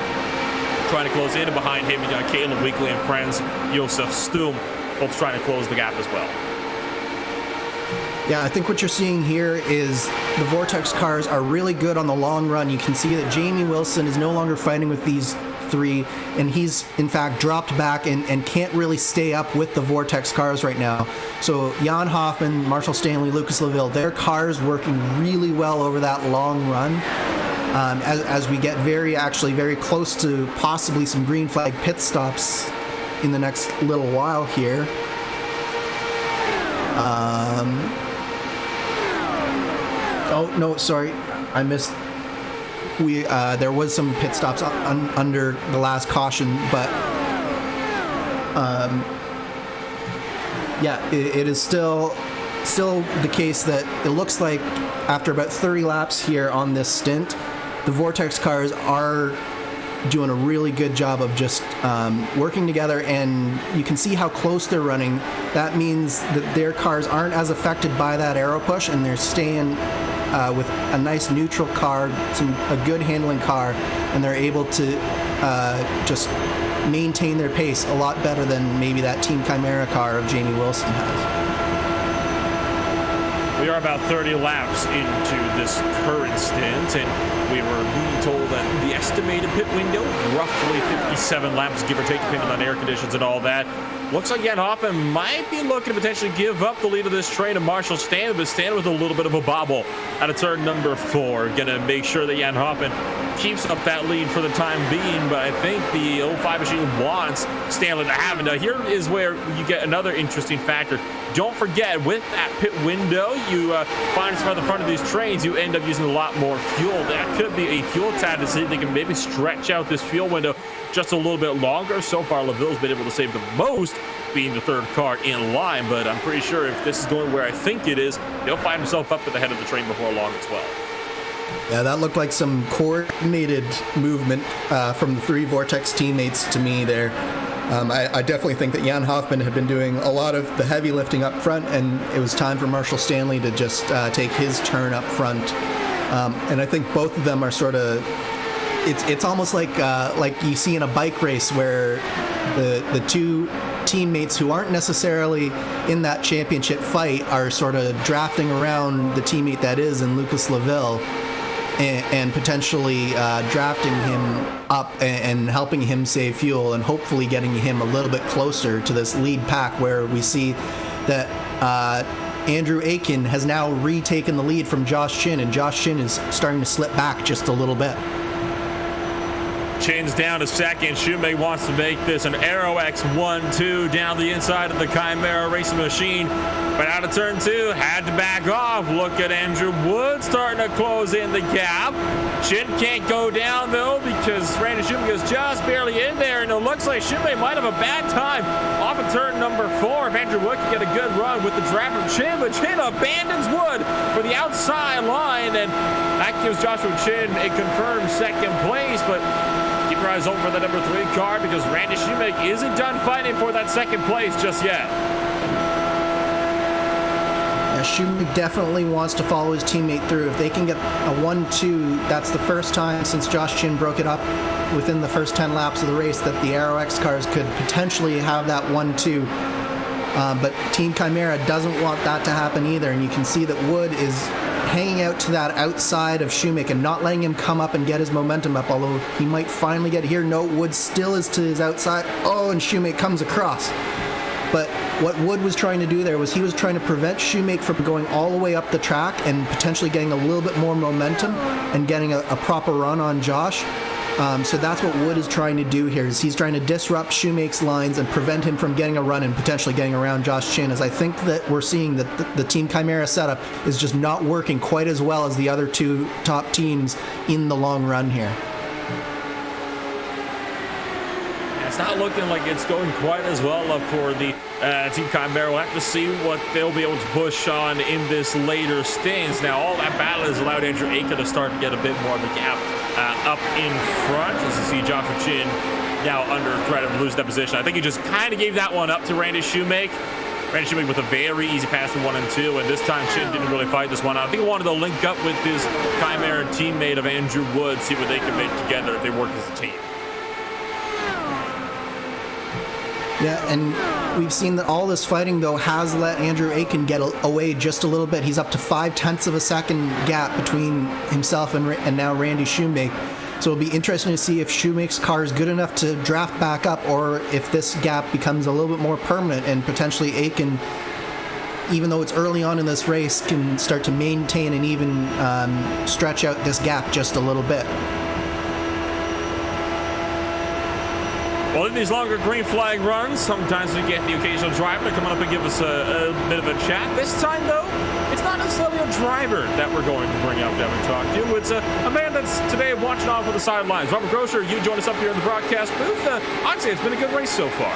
trying to close in, and behind him you got Caleb Weekly and friends, Josef Stum, both trying to close the gap as well. Yeah, I think what you're seeing here is the Vortex cars are really good on the long run. You can see that Jamie Wilson is no longer fighting with these 3, and he's in fact dropped back and can't really stay up with the Vortex cars right now. So Jan Hoffman, Marshall Stanley, Lucas LaVille, their cars working really well over that long run. As we get very close to possibly some green flag pit stops in the next little while here. Oh no, sorry, I missed. There was some pit stops under the last caution, but yeah, it is still still the case that it looks like after about 30 laps here on this stint, the Vortex cars are doing a really good job of just working together, and you can see how close they're running. That means that their cars aren't as affected by that aero push, and they're staying with a nice neutral car, a good handling car, and they're able to just maintain their pace a lot better than maybe that Team Chimera car of Jamie Wilson has. We are about 30 laps into this current stint, and we were being told that the estimated pit window, roughly 57 laps, give or take, depending on air conditions and all that. Looks like Jan Hoffman might be looking to potentially give up the lead of this train to Marshall Stanley, but Stanley with a little bit of a bobble out of turn number 4. Gonna make sure that Jan Hoffman keeps up that lead for the time being, but I think the 05 machine wants Stanley to have it. Now, here is where you get another interesting factor. Don't forget, with that pit window, you find yourself at the front of these trains, you end up using a lot more fuel. That could be a fuel tad to see if they can maybe stretch out this fuel window just a little bit longer. So far, LaVille's been able to save the most, being the third car in line, but I'm pretty sure if this is going where I think it is, he'll find himself up at the head of the train before long as well. Yeah, that looked like some coordinated movement from the 3 Vortex teammates to me there. I definitely think that Jan Hoffman had been doing a lot of the heavy lifting up front, and it was time for Marshall Stanley to just take his turn up front. And I think both of them are sort of, it's almost like you see in a bike race where the 2 teammates who aren't necessarily in that championship fight are sort of drafting around the teammate that is in Lucas LaVille, and potentially drafting him up and helping him save fuel, and hopefully getting him a little bit closer to this lead pack, where we see that Andrew Aiken has now retaken the lead from Josh Chin, and Josh Chin is starting to slip back just a little bit. Chin's down to second. Shoemake wants to make this an Aero X1-2 down the inside of the Chimera racing machine. But out of turn 2, had to back off. Look at Andrew Wood starting to close in the gap. Chin can't go down, though, because Randy Shoemake is just barely in there. And it looks like Shoemake might have a bad time off of turn number 4 if Andrew Wood can get a good run with the draft from Chin. But Chin abandons Wood for the outside line, and that gives Joshua Chin a confirmed second place. But keep your eyes open for the number 3 car, because Randy Shoemake isn't done fighting for that second place just yet. Yeah, Shoemake definitely wants to follow his teammate through. If they can get a 1-2, that's the first time since Josh Chin broke it up within the first 10 laps of the race that the Aero X cars could potentially have that 1-2. But Team Chimera doesn't want that to happen either, and you can see that Wood is hanging out to that outside of Shoemake and not letting him come up and get his momentum up, although he might finally get here. No, Wood still is to his outside. Oh, and Shoemake comes across. But what Wood was trying to do there was he was trying to prevent Shoemake from going all the way up the track and potentially getting a little bit more momentum and getting a proper run on Josh. So that's what Wood is trying to do here, is he's trying to disrupt Shoemake's lines and prevent him from getting a run and potentially getting around Josh Chin, as I think that we're seeing that the Team Chimera setup is just not working quite as well as the other 2 top teams in the long run here. It's not looking like it's going quite as well up for the Team Chimera. We'll have to see what they'll be able to push on in this later stints. Now, all that battle has allowed Andrew Aiken to start to get a bit more of the gap up in front, as you see Joshua Chin now under threat of losing that position. I think he just kind of gave that one up to Randy Shoemake. Randy Shoemake with a very easy pass from 1 and 2, and this time Chin didn't really fight this one out. I think he wanted to link up with his Chimera teammate of Andrew Wood, see what they can make together if they work as a team. Yeah, and we've seen that all this fighting, though, has let Andrew Aiken get away just a little bit. He's up to 0.5 of a second gap between himself and now Randy Shoemake. So it'll be interesting to see if Shoemake's car is good enough to draft back up, or if this gap becomes a little bit more permanent and potentially Aiken, even though it's early on in this race, can start to maintain and even stretch out this gap just a little bit. Well, in these longer green flag runs, sometimes we get the occasional driver to come up and give us a bit of a chat. This time, though, it's not necessarily a driver that we're going to bring up and talk to. It's a man that's today watching off on the sidelines. Robert Grosher, you join us up here in the broadcast booth. I'd say it's been a good race so far.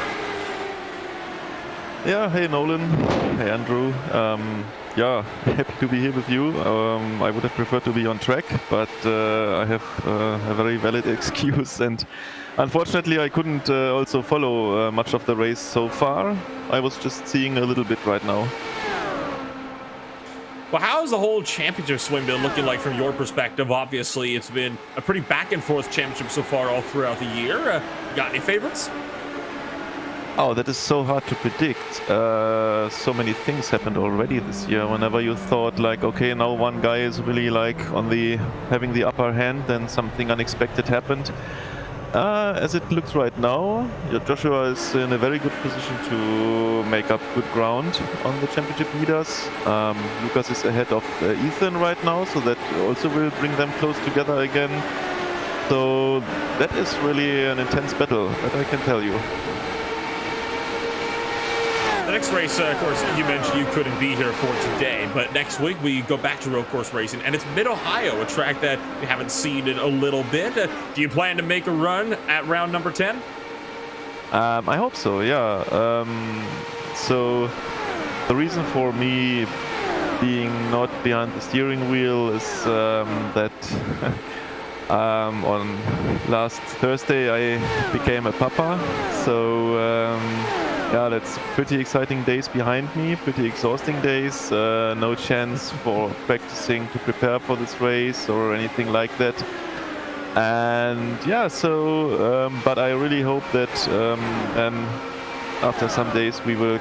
Yeah, hey Nolan, hey Andrew. Yeah, happy to be here with you. I would have preferred to be on track, but I have a very valid excuse, and unfortunately I couldn't also follow much of the race so far. I was just seeing a little bit right now. Well, how's the whole championship swing been looking like from your perspective? Obviously, it's been a pretty back and forth championship so far all throughout the year. Got any favorites? Oh, that is so hard to predict. So many things happened already this year. Whenever you thought like, okay, now one guy is really like having the upper hand, then something unexpected happened. As it looks right now, Joshua is in a very good position to make up good ground on the championship leaders. Lucas is ahead of Ethan right now, so that also will bring them close together again. So that is really an intense battle, that I can tell you. The next race, of course, you mentioned you couldn't be here for today, but next week we go back to road course racing, and it's Mid-Ohio, a track that we haven't seen in a little bit. Do you plan to make a run at round number 10? I hope so, yeah. So the reason for me being not behind the steering wheel is that on last Thursday I became a papa, so yeah, that's pretty exciting days behind me, pretty exhausting days. No chance for practicing to prepare for this race or anything like that. And yeah, so, but I really hope that after some days we will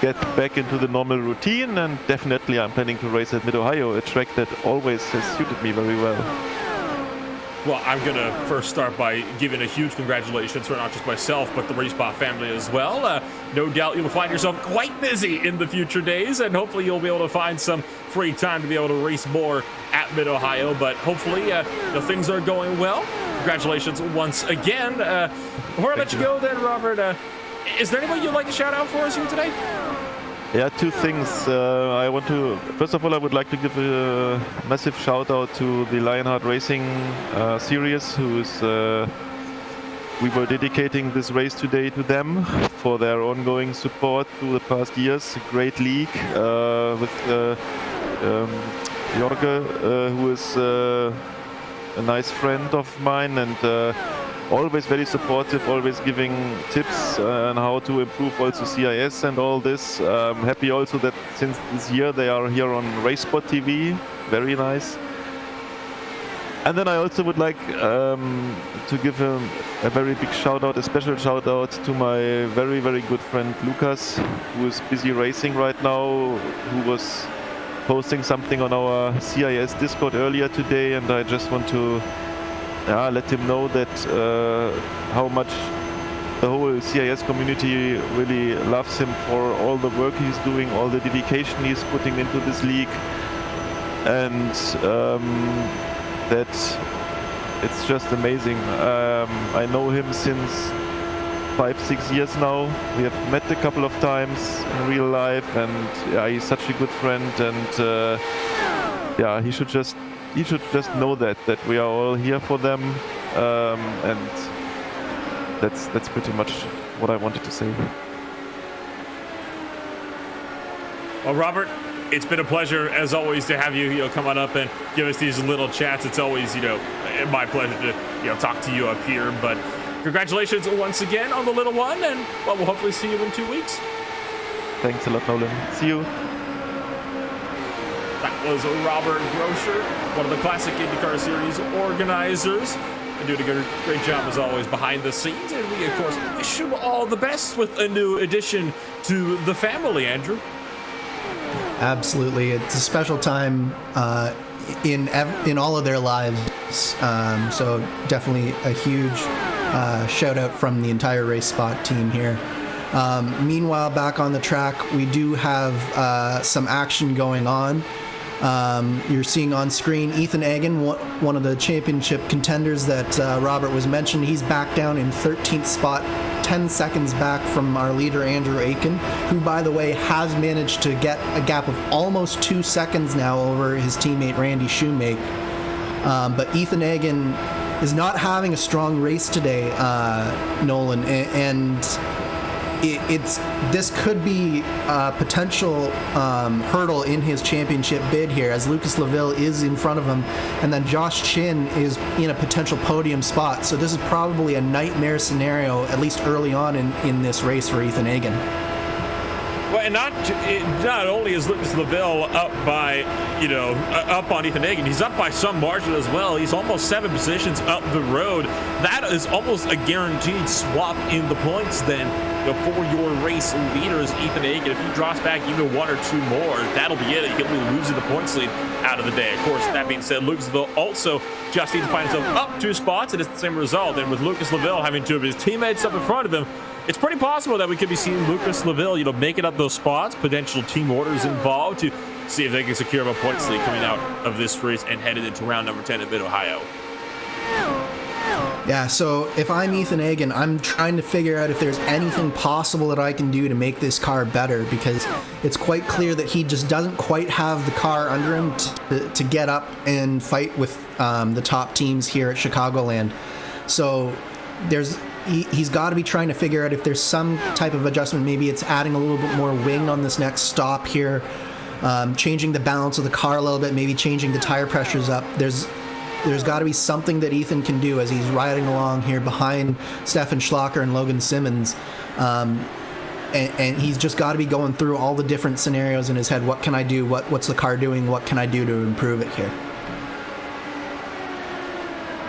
get back into the normal routine, and definitely I'm planning to race at Mid-Ohio, a track that always has suited me very well. Well, I'm going to first start by giving a huge congratulations for not just myself, but the RaceSpot family as well. No doubt you'll find yourself quite busy in the future days, and hopefully you'll be able to find some free time to be able to race more at Mid-Ohio, but hopefully the things are going well. Congratulations once again. Before I let you go then, Robert, is there anybody you'd like to shout out for us here today? Yeah, two things. I want to, first of all, I would like to give a massive shout out to the Lionheart Racing series, we were dedicating this race today to them for their ongoing support through the past years. A great league with Jorge, who is a nice friend of mine, and always very supportive, always giving tips on how to improve also CIS and all this. Happy also that since this year they are here on RaceSpotTV, very nice. And then I also would like to give a very big shout out, a special shout out to my very, very good friend Lucas, who is busy racing right now, who was posting something on our CIS Discord earlier today, and I just want to let him know that how much the whole CIS community really loves him for all the work he's doing, all the dedication he's putting into this league, and that it's just amazing. I know him since 5-6 years now. We have met a couple of times in real life, and yeah, he's such a good friend, and yeah, he should just know that we are all here for them, and that's pretty much what I wanted to say. Well, Robert, it's been a pleasure as always to have you, come on up and give us these little chats. It's always, my pleasure to, talk to you up here. But congratulations once again on the little one, and well, we'll hopefully see you in 2 weeks. Thanks a lot, Nolan. See you. That was Robert Groscher, one of the Classic IndyCar Series organizers, and doing a great job as always behind the scenes. And we, of course, wish him all the best with a new addition to the family, Andrew. Absolutely, it's a special time in all of their lives. So definitely a huge shout out from the entire RaceSpot team here. Meanwhile, back on the track, we do have some action going on. You're seeing on screen Ethan Egan, one of the championship contenders that Robert was mentioning. He's back down in 13th spot, 10 seconds back from our leader Andrew Aiken, who, by the way, has managed to get a gap of almost 2 seconds now over his teammate Randy Shoemake. But Ethan Egan is not having a strong race today, Nolan, and this could be a potential hurdle in his championship bid here, as Lucas Laville is in front of him, and then Josh Chin is in a potential podium spot. So this is probably a nightmare scenario, at least early on in this race for Ethan Hagen. Well, and not only is Lucas Laville up by, up on Ethan Hagen, he's up by some margin as well. He's almost 7 positions up the road. That is almost a guaranteed swap in the points then for your race leaders. Ethan Hagen, if he drops back even 1 or 2 more, that'll be it. He'll be losing the points lead out of the day. Of course, that being said, Lucas Laville also just needs to find himself up 2 spots, and it's the same result. And with Lucas Laville having 2 of his teammates up in front of him, it's pretty possible that we could be seeing Lucas Laville, making up those spots, potential team orders involved to see if they can secure a points lead coming out of this race and headed into round number 10 in Mid-Ohio. Yeah, so if I'm Ethan Hagen, I'm trying to figure out if there's anything possible that I can do to make this car better, because it's quite clear that he just doesn't quite have the car under him to get up and fight with the top teams here at Chicagoland. So he's got to be trying to figure out if there's some type of adjustment. Maybe it's adding a little bit more wing on this next stop here, changing the balance of the car a little bit, maybe changing the tire pressures up. There's got to be something that Ethan can do as he's riding along here behind Stefan Schlacker and Logan Simmons. And he's just got to be going through all the different scenarios in his head. What can I do? What's the car doing? What can I do to improve it here?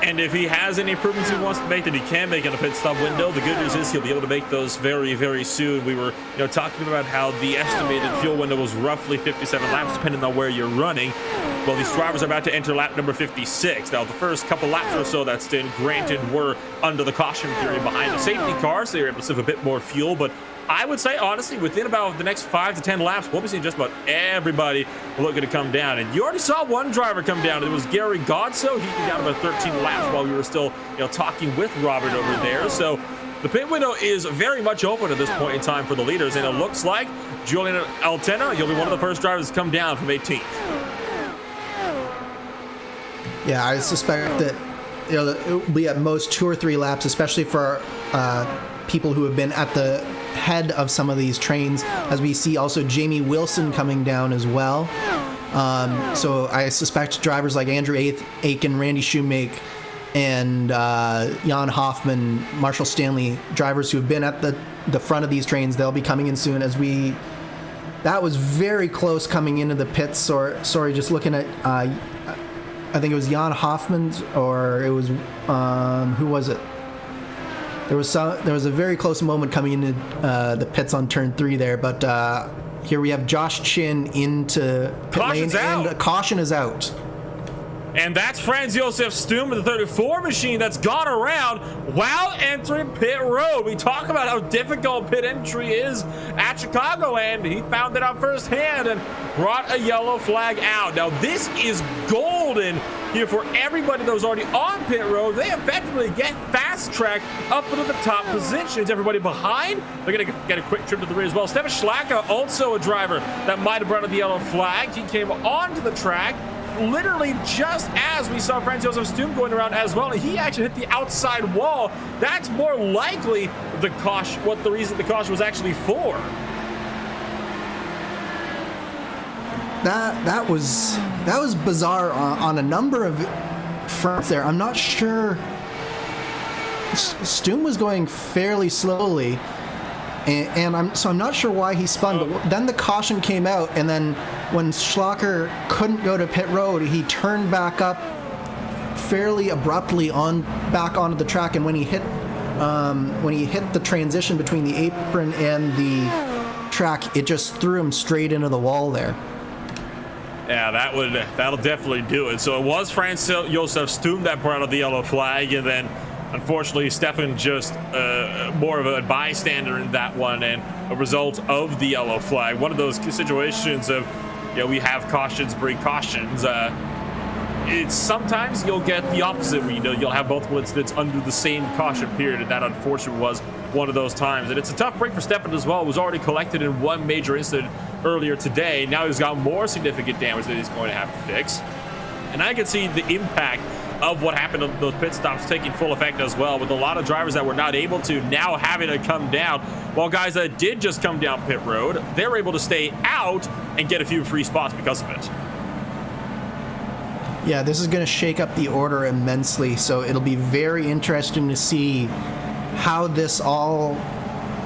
And if he has any improvements he wants to make that he can make in the pit stop window, the good news is he'll be able to make those very, very soon. We were, talking about how the estimated fuel window was roughly 57 laps, depending on where you're running. Well, these drivers are about to enter lap number 56. Now, the first couple laps or so that's been granted were under the caution period behind the safety car, so they were able to save a bit more fuel. But I would say, honestly, within about the next 5 to 10 laps, we'll be seeing just about everybody looking to come down. And you already saw one driver come down. It was Gary Godso. He came down about 13 laps while we were still, talking with Robert over there. So the pit window is very much open at this point in time for the leaders. And it looks like Julian Altena, you'll be one of the first drivers to come down from 18th. Yeah, I suspect that it will be at most 2 or 3 laps, especially for people who have been at the head of some of these trains, as we see also Jamie Wilson coming down as well. So I suspect drivers like Andrew Aiken, Randy Shoemake, and Jan Hoffman, Marshall Stanley, drivers who have been at the front of these trains, they'll be coming in soon. That was very close coming into the pits. Sorry, just looking at I think it was Jan Hoffman, or it was who was it? There was a very close moment coming into the pits on turn 3 there, but here we have Josh Chin into pit lane, and caution is out. And that's Franz Josef Stum with the 34 machine that's gone around while entering pit road. We talk about how difficult pit entry is at Chicagoland. He found it out firsthand and brought a yellow flag out. Now, this is golden here for everybody that was already on pit road. They effectively get fast track up into the top positions. Everybody behind, they're going to get a quick trip to the rear as well. Stefan Schlacker, also a driver that might have brought out the yellow flag. He came onto the track literally just as we saw Franz Josef Stum going around as well, and he actually hit the outside wall. That's more likely the reason the caution was actually for. That was bizarre on a number of fronts there. I'm not sure. Stum was going fairly slowly, and I'm not sure why he spun. But then the caution came out, and then when Schlacker couldn't go to pit road, he turned back up fairly abruptly back onto the track. And when he hit the transition between the apron and the track, it just threw him straight into the wall there. Yeah, that'll definitely do it. So it was Franz Josef Stum that brought out the yellow flag, and then unfortunately Stefan just more of a bystander in that one, and a result of the yellow flag. One of those situations of, we have cautions breed cautions. It's sometimes you'll get the opposite where you'll have multiple incidents under the same caution period, and that unfortunately was one of those times. And it's a tough break for Stefan as well. It was already collected in one major incident earlier today. Now he's got more significant damage that he's going to have to fix. And I can see the impact of what happened on those pit stops taking full effect as well, with a lot of drivers that were not able to now having to come down, while guys that did just come down pit road, they're able to stay out and get a few free spots because of it. Yeah, this is going to shake up the order immensely, so it'll be very interesting to see how this all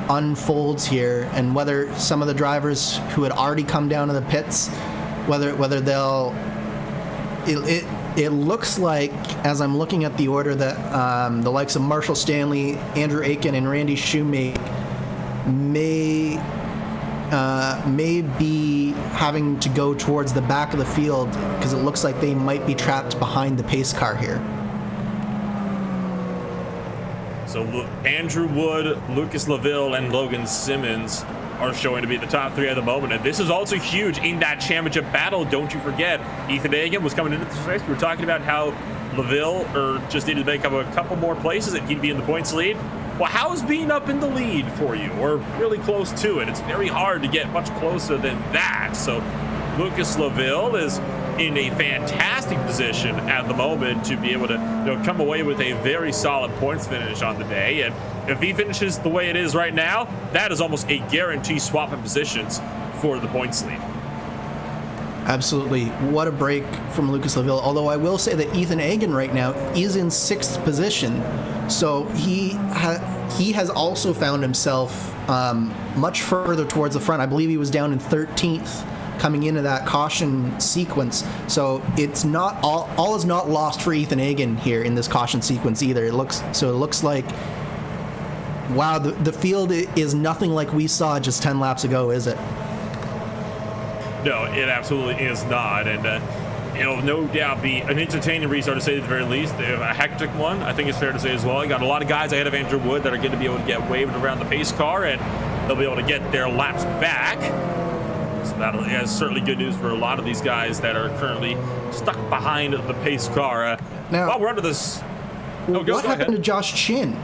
unfolds here, and whether some of the drivers who had already come down to the pits, whether they'll... It looks like, as I'm looking at the order, that the likes of Marshall Stanley, Andrew Aiken, and Randy Shoemake may be having to go towards the back of the field, because it looks like they might be trapped behind the pace car here. So Andrew Wood, Lucas LaVille, and Logan Simmons are showing to be the top three at the moment. And this is also huge in that championship battle. Don't you forget, Ethan Hagan was coming into this race. We were talking about how LaVille just needed to make up a couple more places and he'd be in the points lead. Well, how's being up in the lead for you, or really close to it? It's very hard to get much closer than that. So Lucas LaVille is in a fantastic position at the moment to be able to come away with a very solid points finish on the day. And if he finishes the way it is right now, that is almost a guarantee swap in positions for the points lead. Absolutely. What a break from Lucas LaVille. Although I will say that Ethan Hagan right now is in 6th position. So he has also found himself much further towards the front. I believe he was down in 13th coming into that caution sequence. So it's not all is not lost for Ethan Hagan here in this caution sequence either. It looks like, wow, the field is nothing like we saw just 10 laps ago, is it? No, it absolutely is not. And it'll no doubt be an entertaining restart, to say at the very least. A hectic one, I think it's fair to say as well. You got a lot of guys ahead of Andrew Wood that are going to be able to get waved around the pace car, and they'll be able to get their laps back. So that is certainly good news for a lot of these guys that are currently stuck behind the pace car. Now, while we're under this... what happened to Josh Chin?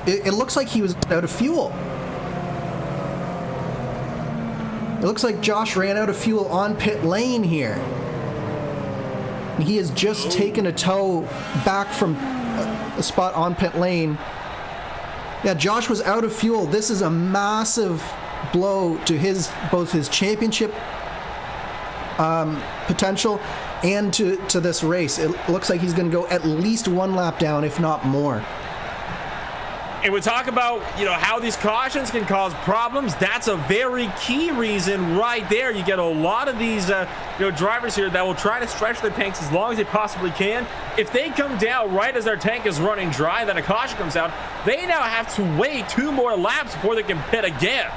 It looks like he was out of fuel. It looks like Josh ran out of fuel on pit lane here. And he has just taken a tow back from a spot on pit lane. Yeah, Josh was out of fuel. This is a massive blow to both his championship potential and to this race. It looks like he's going to go at least one lap down, if not more. And we talk about, how these cautions can cause problems. That's a very key reason right there. You get a lot of these, drivers here that will try to stretch their tanks as long as they possibly can. If they come down right as their tank is running dry, then a caution comes out, they now have to wait 2 more laps before they can pit again.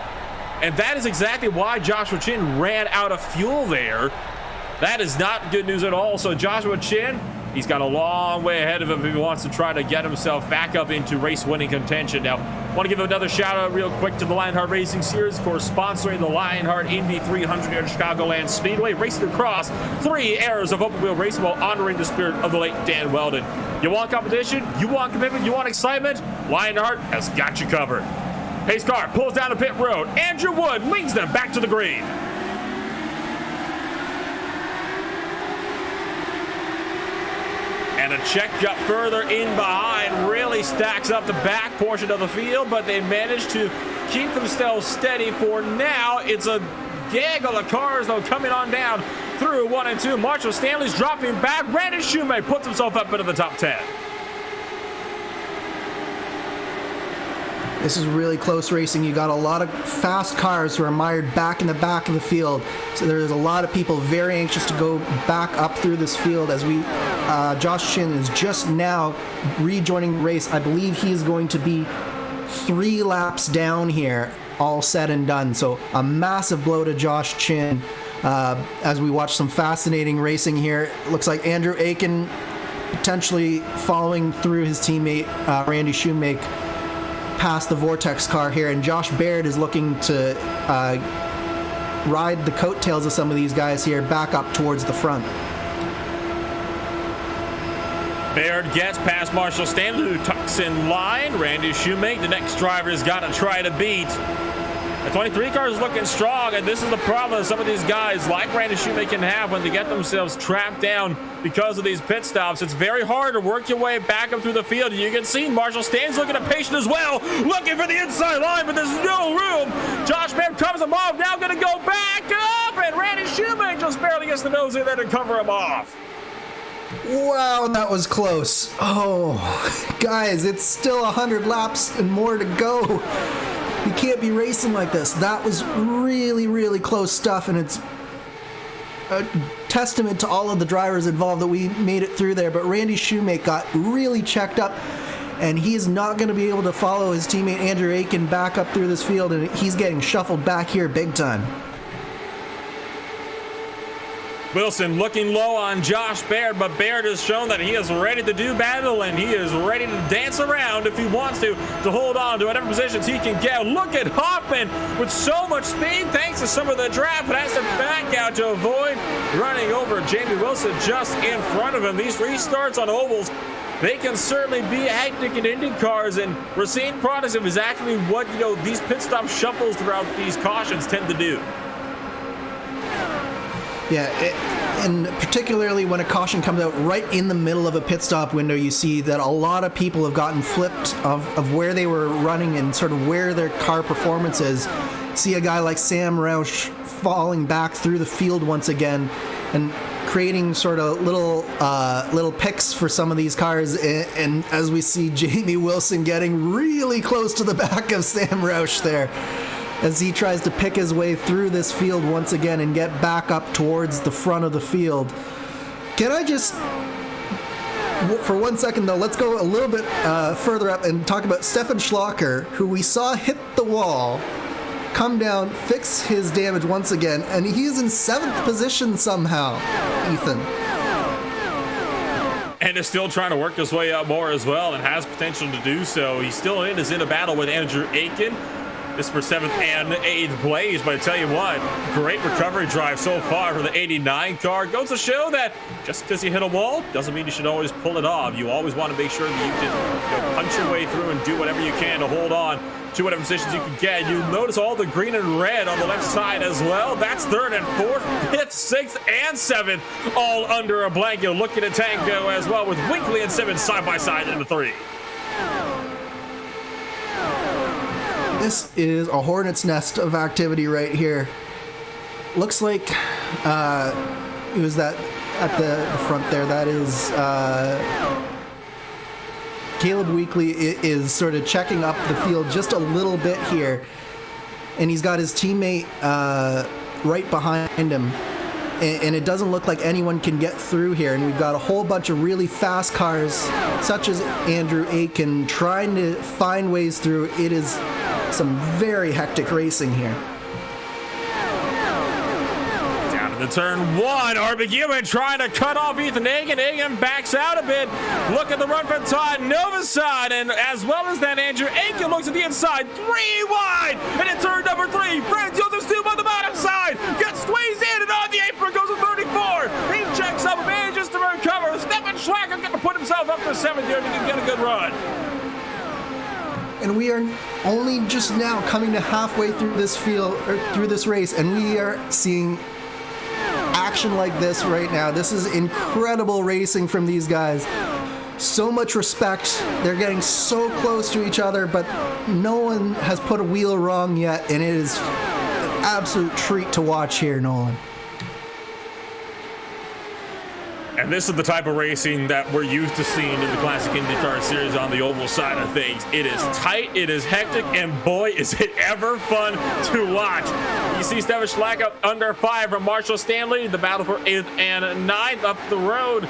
And that is exactly why Joshua Chin ran out of fuel there. That is not good news at all. So Joshua Chin, he's got a long way ahead of him if he wants to try to get himself back up into race-winning contention. Now, I want to give another shout-out real quick to the Lionheart Racing Series, of course, sponsoring the Lionheart Indy 300 here at Chicagoland Speedway, racing across 3 eras of open-wheel racing while honoring the spirit of the late Dan Weldon. You want competition? You want commitment? You want excitement? Lionheart has got you covered. Pace car pulls down the pit road. Andrew Wood leads them back to the green. And a check got further in behind, really stacks up the back portion of the field, but they managed to keep themselves steady for now. It's a gaggle of cars, though, coming on down through 1 and 2. Marshall Stanley's dropping back. Randy Shoemake puts himself up into the top 10. This is really close racing. You got a lot of fast cars who are mired back in the back of the field. So there's a lot of people very anxious to go back up through this field as Josh Chin is just now rejoining the race. I believe he's going to be 3 laps down here, all said and done. So a massive blow to Josh Chin as we watch some fascinating racing here. It looks like Andrew Aiken potentially following through his teammate Randy Shoemake past the Vortex car here, and Josh Baird is looking to ride the coattails of some of these guys here back up towards the front. Baird gets past Marshall Stanley, who tucks in line. Randy Shoemake, the next driver, has got to try to beat The 23 car is looking strong, and this is the problem that some of these guys like Randy Shoemake can have when they get themselves trapped down because of these pit stops. It's very hard to work your way back up through the field. You can see Marshall Stan's looking impatient as well, looking for the inside line, but there's no room. Josh Baird covers him off, now going to go back up, and Randy Shoemake just barely gets the nose in there to cover him off. Wow, that was close. Oh, guys, it's still 100 laps and more to go. You can't be racing like this. That was really, really close stuff, and it's a testament to all of the drivers involved that we made it through there. But Randy Shoemake got really checked up, and he is not going to be able to follow his teammate Andrew Aiken back up through this field, and he's getting shuffled back here big time. Wilson looking low on Josh Baird, but Baird has shown that he is ready to do battle, and he is ready to dance around if he wants to hold on to whatever positions he can get. Look at Hoffman with so much speed thanks to some of the draft, but has to back out to avoid running over Jamie Wilson just in front of him. These restarts on ovals, they can certainly be hectic in Indy cars, and we're seeing products of exactly what these pit stop shuffles throughout these cautions tend to do. Yeah, and particularly when a caution comes out right in the middle of a pit stop window, you see that a lot of people have gotten flipped of where they were running and sort of where their car performance is. See a guy like Sam Roush falling back through the field once again and creating sort of little picks for some of these cars. And as we see Jamie Wilson getting really close to the back of Sam Roush there, as he tries to pick his way through this field once again and get back up towards the front of the field. Can I just, for 1 second though, let's go a little bit further up and talk about Stefan Schlacher, who we saw hit the wall, come down, fix his damage once again, and he's in 7th position somehow, Ethan. And is still trying to work his way up more as well, and has potential to do so. He's still is in a battle with Andrew Aiken. This for 7th and 8th place, but I tell you what, great recovery drive so far for the 89 car. Goes to show that just because you hit a wall doesn't mean you should always pull it off. You always want to make sure that you can punch your way through and do whatever you can to hold on to whatever positions you can get. You notice all the green and red on the left side as well. That's 3rd and 4th, 5th, 6th, and 7th, all under a blanket. Looking at Tango as well, with Winkley and Simmons side by side in the 3. This is a hornet's nest of activity right here. Looks like it was that at the front there. That is Caleb Weekly is sort of checking up the field just a little bit here, and he's got his teammate right behind him. And it doesn't look like anyone can get through here. And we've got a whole bunch of really fast cars, such as Andrew Aiken, trying to find ways through. It is some very hectic racing here. Down to the turn 1, Argument trying to cut off Ethan Hagan. Hagan backs out a bit. Look at the run from Todd Novosad, and as well as that, Andrew Aiken looks at the inside, 3 wide, and in turn number 3, Franz Joseph Stube on the bottom side, gets squeezed in, and on the apron goes to 34. He checks up, manages to recover. Stefan Schlacher going to put himself up to 7th here to get a good run. And we are only just now coming to halfway through this field, or through this race, and we are seeing action like this right now. This is incredible racing from these guys. So much respect. They're getting so close to each other, but no one has put a wheel wrong yet, and it is an absolute treat to watch here, Nolan. And this is the type of racing that we're used to seeing in the Classic IndyCar Series on the oval side of things. It is tight, it is hectic, and boy, is it ever fun to watch. You see Stefan Schlacher under 5 from Marshall Stanley. The battle for 8th and 9th up the road.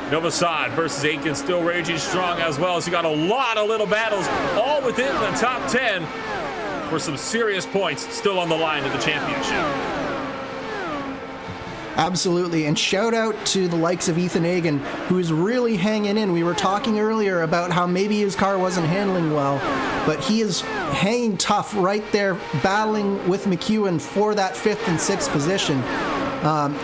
Novosad versus Aiken still raging strong as well. So you got a lot of little battles all within the top 10 for some serious points still on the line in the championship. Absolutely, and shout out to the likes of Ethan Hagan, who is really hanging in. We were talking earlier about how maybe his car wasn't handling well, but he is hanging tough right there, battling with McEwen for that 5th and 6th position.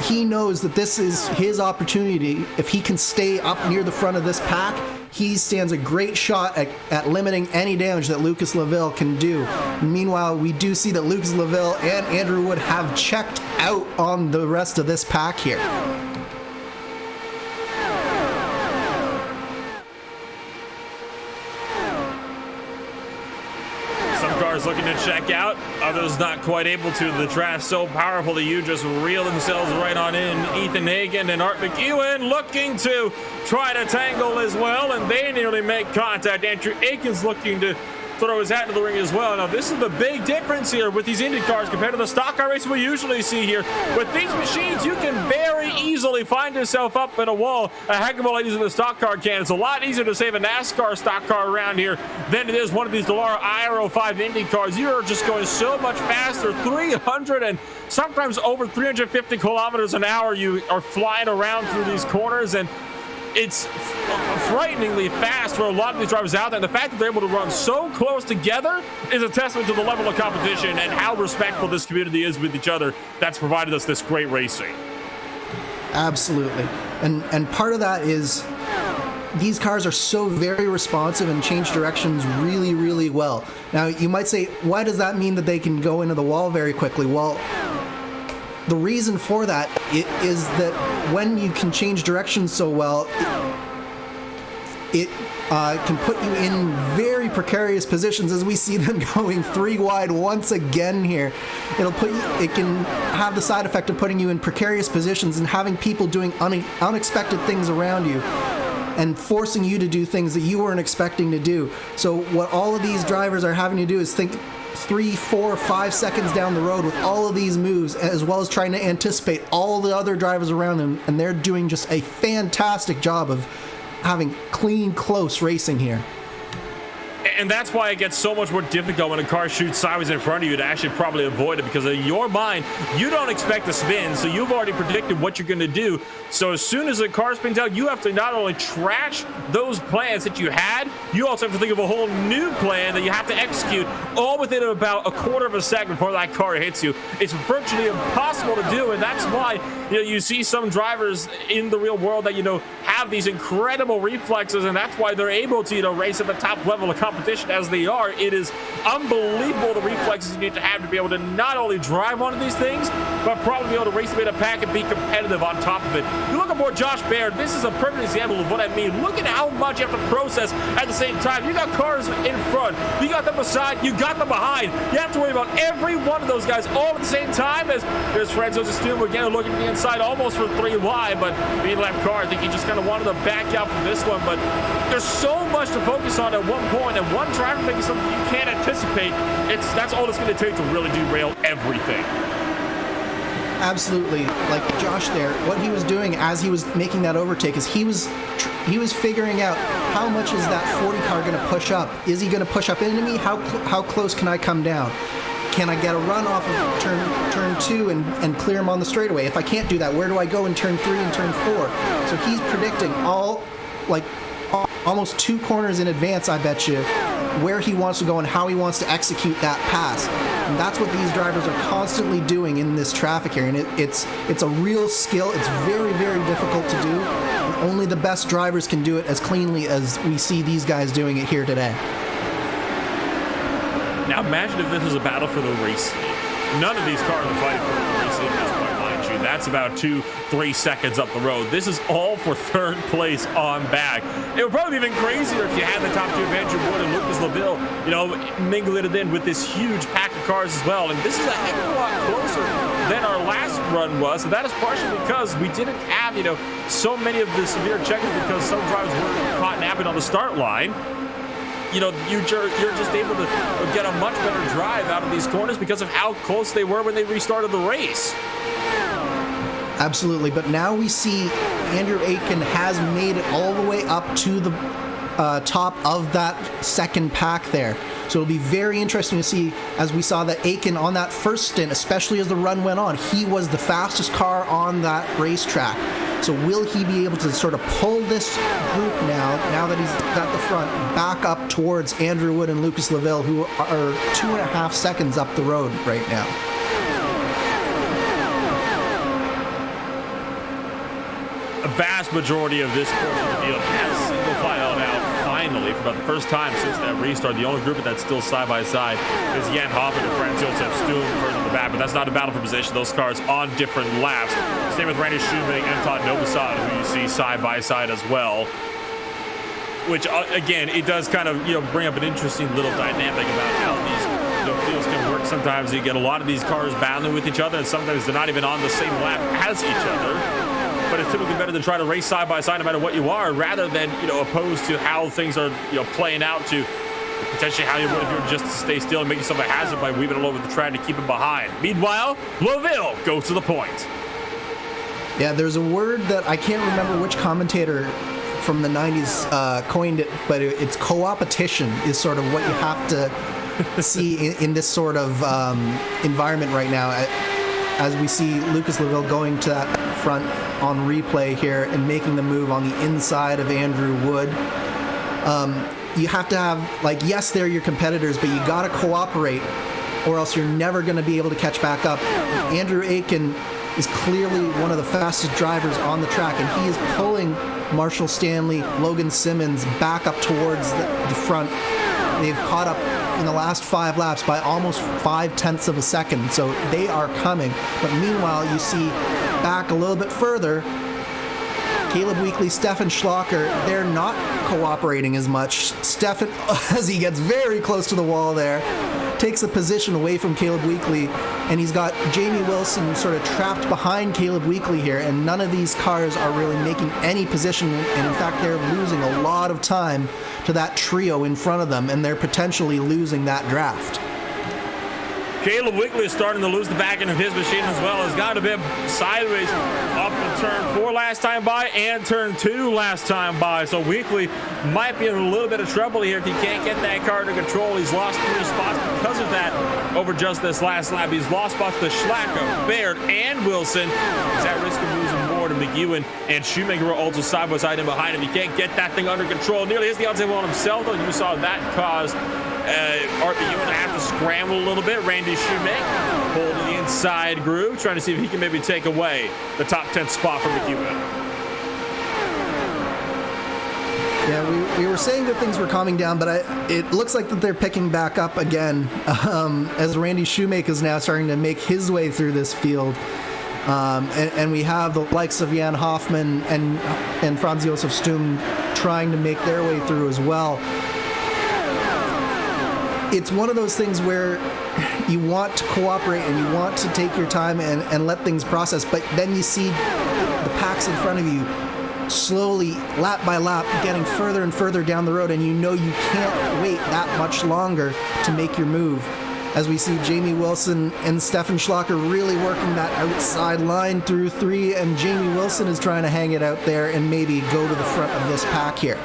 He knows that this is his opportunity. If he can stay up near the front of this pack, he stands a great shot at limiting any damage that Lucas Laville can do. Meanwhile, we do see that Lucas Laville and Andrew Wood have checked out on the rest of this pack here. Looking to check out, others not quite able to. The draft so powerful that you just reel themselves right on in. Ethan Hagen and Art McEwen looking to try to tangle as well, and they nearly make contact. Andrew Aiken's looking to throw his hat into the ring as well. Now, this is the big difference here with these Indy cars compared to the stock car races we usually see here. With these machines, you can very easily find yourself up in a wall a heck of a lot easier than the stock car can. It's a lot easier to save a NASCAR stock car around here than it is one of these Dallara IR05 Indy cars. You're just going so much faster, 300 and sometimes over 350 kilometers an hour. You are flying around through these corners, and it's frighteningly fast for a lot of these drivers out there. And the fact that they're able to run so close together is a testament to the level of competition and how respectful this community is with each other that's provided us this great racing. Absolutely. And part of that is these cars are so very responsive and change directions really, really well. Now, you might say, why does that mean that they can go into the wall very quickly? Well, the reason for that is that when you can change directions so well, it can put you in very precarious positions, as we see them going 3 wide once again here. It can have the side effect of putting you in precarious positions and having people doing unexpected things around you and forcing you to do things that you weren't expecting to do. So what all of these drivers are having to do is think 3, 4, 5 seconds down the road with all of these moves, as well as trying to anticipate all the other drivers around them, and they're doing just a fantastic job of having clean, close racing here. And that's why it gets so much more difficult when a car shoots sideways in front of you to actually probably avoid it, because in your mind, you don't expect to spin, so you've already predicted what you're going to do. So as soon as a car spins out, you have to not only trash those plans that you had, you also have to think of a whole new plan that you have to execute all within about a quarter of a second before that car hits you. It's virtually impossible to do, and that's why you see some drivers in the real world that have these incredible reflexes, and that's why they're able to race at the top level of competition as they are. It is unbelievable the reflexes you need to have to be able to not only drive onto these things, but probably be able to race them in a pack and be competitive on top of it. You look at more Josh Baird, this is a perfect example of what I mean. Look at how much you have to process at the same time. You got cars in front, you got them beside, you got them behind. You have to worry about every one of those guys all at the same time. As there's Franzo Stum again looking to the inside almost for 3 wide, but being left car, I think he just kind of wanted to back out from this one. But there's so much to focus on at one point, and one driver making something you can't anticipate. That's all it's going to take to really derail everything. Absolutely. Like Josh there, what he was doing as he was making that overtake is he was figuring out how much is that 40 car going to push up. Is he going to push up into me? How close can I come down? Can I get a run off of turn 2 and clear him on the straightaway? If I can't do that, where do I go in turn 3 and turn 4? So he's predicting almost 2 corners in advance, I bet you, where he wants to go and how he wants to execute that pass. And that's what these drivers are constantly doing in this traffic here. And it's a real skill. It's very, very difficult to do. And only the best drivers can do it as cleanly as we see these guys doing it here today. Now imagine if this is a battle for the race lead. None of these cars are fighting for the race lead at this point, mind you. That's about 2-3 seconds up the road. This is all for 3rd place on back. It would probably be even crazier if you had the top 2 Andrew Wood and Lucas Laville, mingling it in with this huge pack of cars as well. And this is a heck of a lot closer than our last run was. And that is partially because we didn't have, so many of the severe checkers, because some drivers were caught napping on the start line. You're just able to get a much better drive out of these corners because of how close they were when they restarted the race. Absolutely, but now we see Andrew Aiken has made it all the way up to the top of that 2nd pack there. So it'll be very interesting to see, as we saw that Aiken on that first stint, especially as the run went on, he was the fastest car on that racetrack. So will he be able to sort of pull this group now that he's at the front, back up towards Andrew Wood and Lucas Laville, who are 2.5 seconds up the road right now? A vast majority of this portion of the field has single file now for about the first time since that restart. The only group that's still side by side is Jan Hoffman and Franz Josef Stum further in the back, but that's not a battle for position. Those cars on different laps. Same with Randy Shoemake and Todd Novosad, who you see side by side as well. Which again, it does kind of bring up an interesting little dynamic about how these fields can work. Sometimes you get a lot of these cars battling with each other, and sometimes they're not even on the same lap as each other. But it's typically better to try to race side by side no matter what you are, rather than opposed to how things are playing out to potentially how you would if you were just to stay still and make yourself a hazard by weaving it all over the track to keep it behind. Meanwhile, Laville goes to the point. Yeah, there's a word that I can't remember which commentator from the 90s coined it, but it's co-opetition is sort of what you have to see in this sort of environment right now, as we see Lucas Laville going to that front on replay here and making the move on the inside of Andrew Wood. You have to have, like, yes, they're your competitors, but you got to cooperate or else you're never going to be able to catch back up. Andrew Aiken is clearly one of the fastest drivers on the track, and he is pulling Marshall Stanley, Logan Simmons back up towards the front. They've caught up in the last 5 laps by almost 0.5 of a second, so they are coming. But meanwhile, you see back a little bit further, Caleb Weekly, Stefan Schlocker, they're not cooperating as much. Stefan, as he gets very close to the wall there, takes a position away from Caleb Weekly, and he's got Jamie Wilson sort of trapped behind Caleb Weekly here, and none of these cars are really making any position, and in fact they're losing a lot of time to that trio in front of them, and they're potentially losing that draft. Caleb Weekly is starting to lose the back end of his machine as well. Has got a bit sideways off of turn 4 last time by and turn 2 last time by. So Weekly might be in a little bit of trouble here if he can't get that car to control. He's lost 3 spots because of that over just this last lap. He's lost spots to Schlacker, Baird, and Wilson. He's at risk of losing more to McEwen and Shoemaker are also side by side and behind him. He can't get that thing under control. Nearly hits the outside wall on himself, though. You saw that cause RPU to have to scramble a little bit. Randy Shoemake holding the inside groove, trying to see if he can maybe take away the top 10 spot from McEwen. Yeah, we were saying that things were calming down, but it looks like that they're picking back up again as Randy Shoemake is now starting to make his way through this field. And we have the likes of Jan Hoffman and Franz Josef Stum trying to make their way through as well. It's one of those things where you want to cooperate and you want to take your time and let things process, but then you see the packs in front of you slowly, lap by lap, getting further and further down the road, and you know you can't wait that much longer to make your move. As we see Jamie Wilson and Stefan Schlocker really working that outside line through 3, and Jamie Wilson is trying to hang it out there and maybe go to the front of this pack here.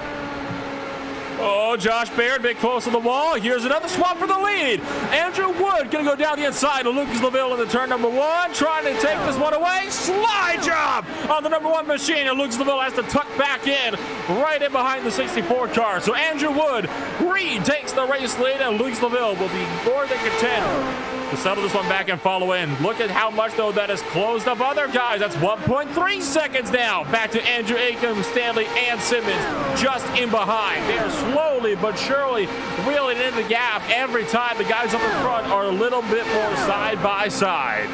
Oh, Josh Baird, big close to the wall. Here's another swap for the lead. Andrew Wood going to go down the inside of Lucas Laville in the turn number 1, trying to take this one away. Slide job on the number 1 machine, and Lucas Laville has to tuck back in, right in behind the 64 car. So Andrew Wood retakes the race lead, and Lucas Laville will be more than content to settle this one back and follow in. Look at how much, though, that has closed up other guys. That's 1.3 seconds now. Back to Andrew Aiken, Stanley, and Simmons just in behind. They are slowly but surely reeling in the gap every time. The guys up in front are a little bit more side by side.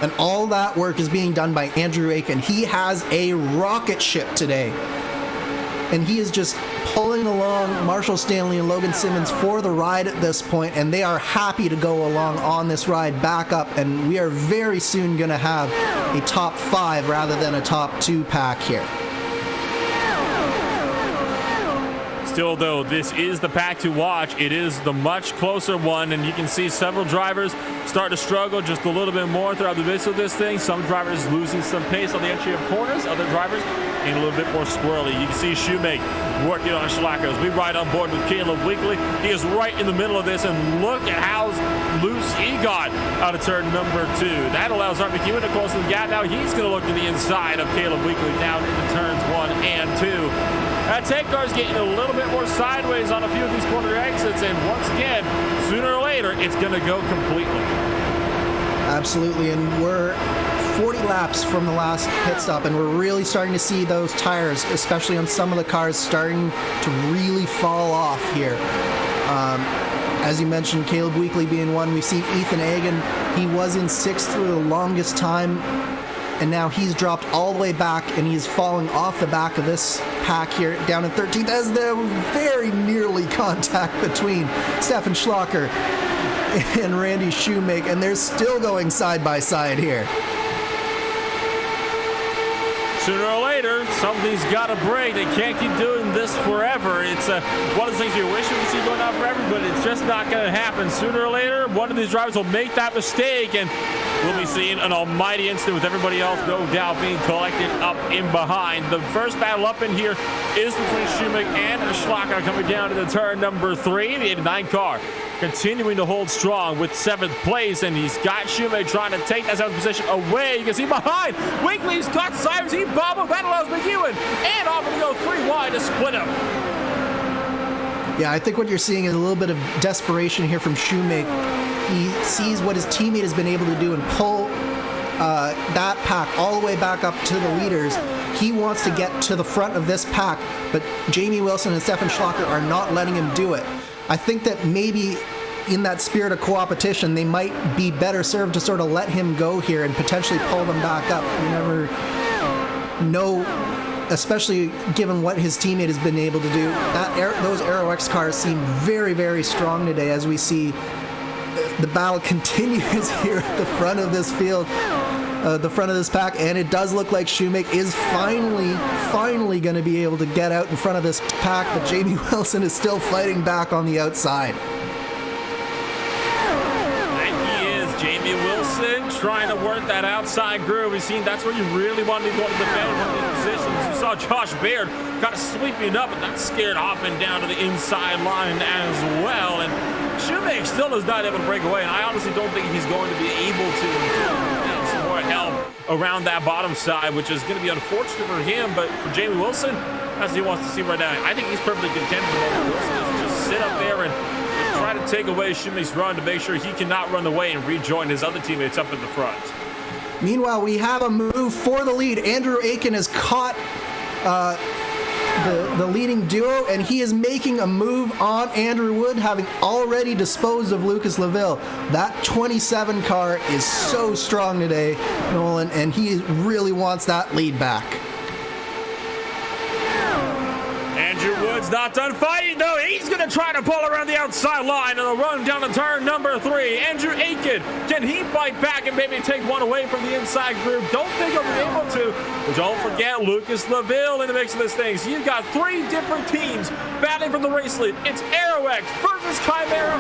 And all that work is being done by Andrew Aiken. He has a rocket ship today. And he is just pulling along Marshall Stanley and Logan Simmons for the ride at this point, and they are happy to go along on this ride back up, and we are very soon going to have a top 5 rather than a top 2 pack here. Still, though, this is the pack to watch. It is the much closer one, and you can see several drivers start to struggle just a little bit more throughout the midst of this thing. Some drivers losing some pace on the entry of corners, other drivers getting a little bit more squirrely. You can see Shoemake working on Schlacker as we ride on board with Caleb Weekly. He is right in the middle of this, and look at how loose he got out of turn number 2. That allows Art McEwen to close the gap. Now he's going to look to the inside of Caleb Weekly down into turns 1 and 2. That tank car's getting a little bit more sideways on a few of these corner exits, and once again, sooner or later, it's going to go completely. Absolutely, and we're 40 laps from the last pit stop, and we're really starting to see those tires, especially on some of the cars, starting to really fall off here. As you mentioned, Caleb Weekly being one. We've seen Ethan Agan. He was in 6th for the longest time, and now he's dropped all the way back, and he's falling off the back of this pack here down in 13th as the very nearly contact between Stefan Schlocker and Randy Shoemake, and they're still going side by side here. Sooner or later, something's got to break. They can't keep doing this forever. It's one of the things we wish we could see going on forever, but it's just not going to happen. Sooner or later, one of these drivers will make that mistake, and we'll be seeing an almighty incident with everybody else, no doubt, being collected up in behind. The first battle up in here is between Shoemake and Schlacker coming down to the turn number 3. The 89 car continuing to hold strong with 7th place, and he's got Shoemake trying to take that 7th position away. You can see behind, Weekly's got Cyrus, he bobbled, that allows McEwen, and off to go 3 wide to split him. Yeah, I think what you're seeing is a little bit of desperation here from Shoemake. He sees what his teammate has been able to do and pull that pack all the way back up to the leaders. He wants to get to the front of this pack, but Jamie Wilson and Stefan Schlocker are not letting him do it. I think that maybe in that spirit of co-opetition, they might be better served to sort of let him go here and potentially pull them back up. You never know, especially given what his teammate has been able to do. Those Aero X cars seem very, very strong today as we see the battle continues here at the front of this field, the front of this pack, and it does look like Shoemake is finally going to be able to get out in front of this pack, but Jamie Wilson is still fighting back on the outside. And he is. Jamie Wilson trying to work that outside groove. We've seen that's where you really want to be going to defend one of these positions. You saw Josh Baird kind of sweeping up, and that's scared off and down to the inside line as well. And Shoemake still is not able to break away, and I honestly don't think he's going to be able to get some more help around that bottom side, which is going to be unfortunate for him, but for Jamie Wilson, that's what he wants to see right now. I think he's perfectly content with what Wilson is, just sit up there and try to take away Shoemake's run to make sure he cannot run away and rejoin his other teammates up in the front. Meanwhile, we have a move for the lead. Andrew Aiken has caught the leading duo, and he is making a move on Andrew Wood, having already disposed of Lucas Laville. That 27 car is so strong today, Nolan, and he really wants that lead back. Andrew Wood's not done fighting, though. He's going to try to pull around the outside line and a run down to turn number 3. Andrew Aiken, can he fight back and maybe take one away from the inside group? Don't think he'll be able to. But don't forget Lucas Laville in the mix of this thing. So you've got 3 different teams battling for the race lead. It's AeroX versus Chimera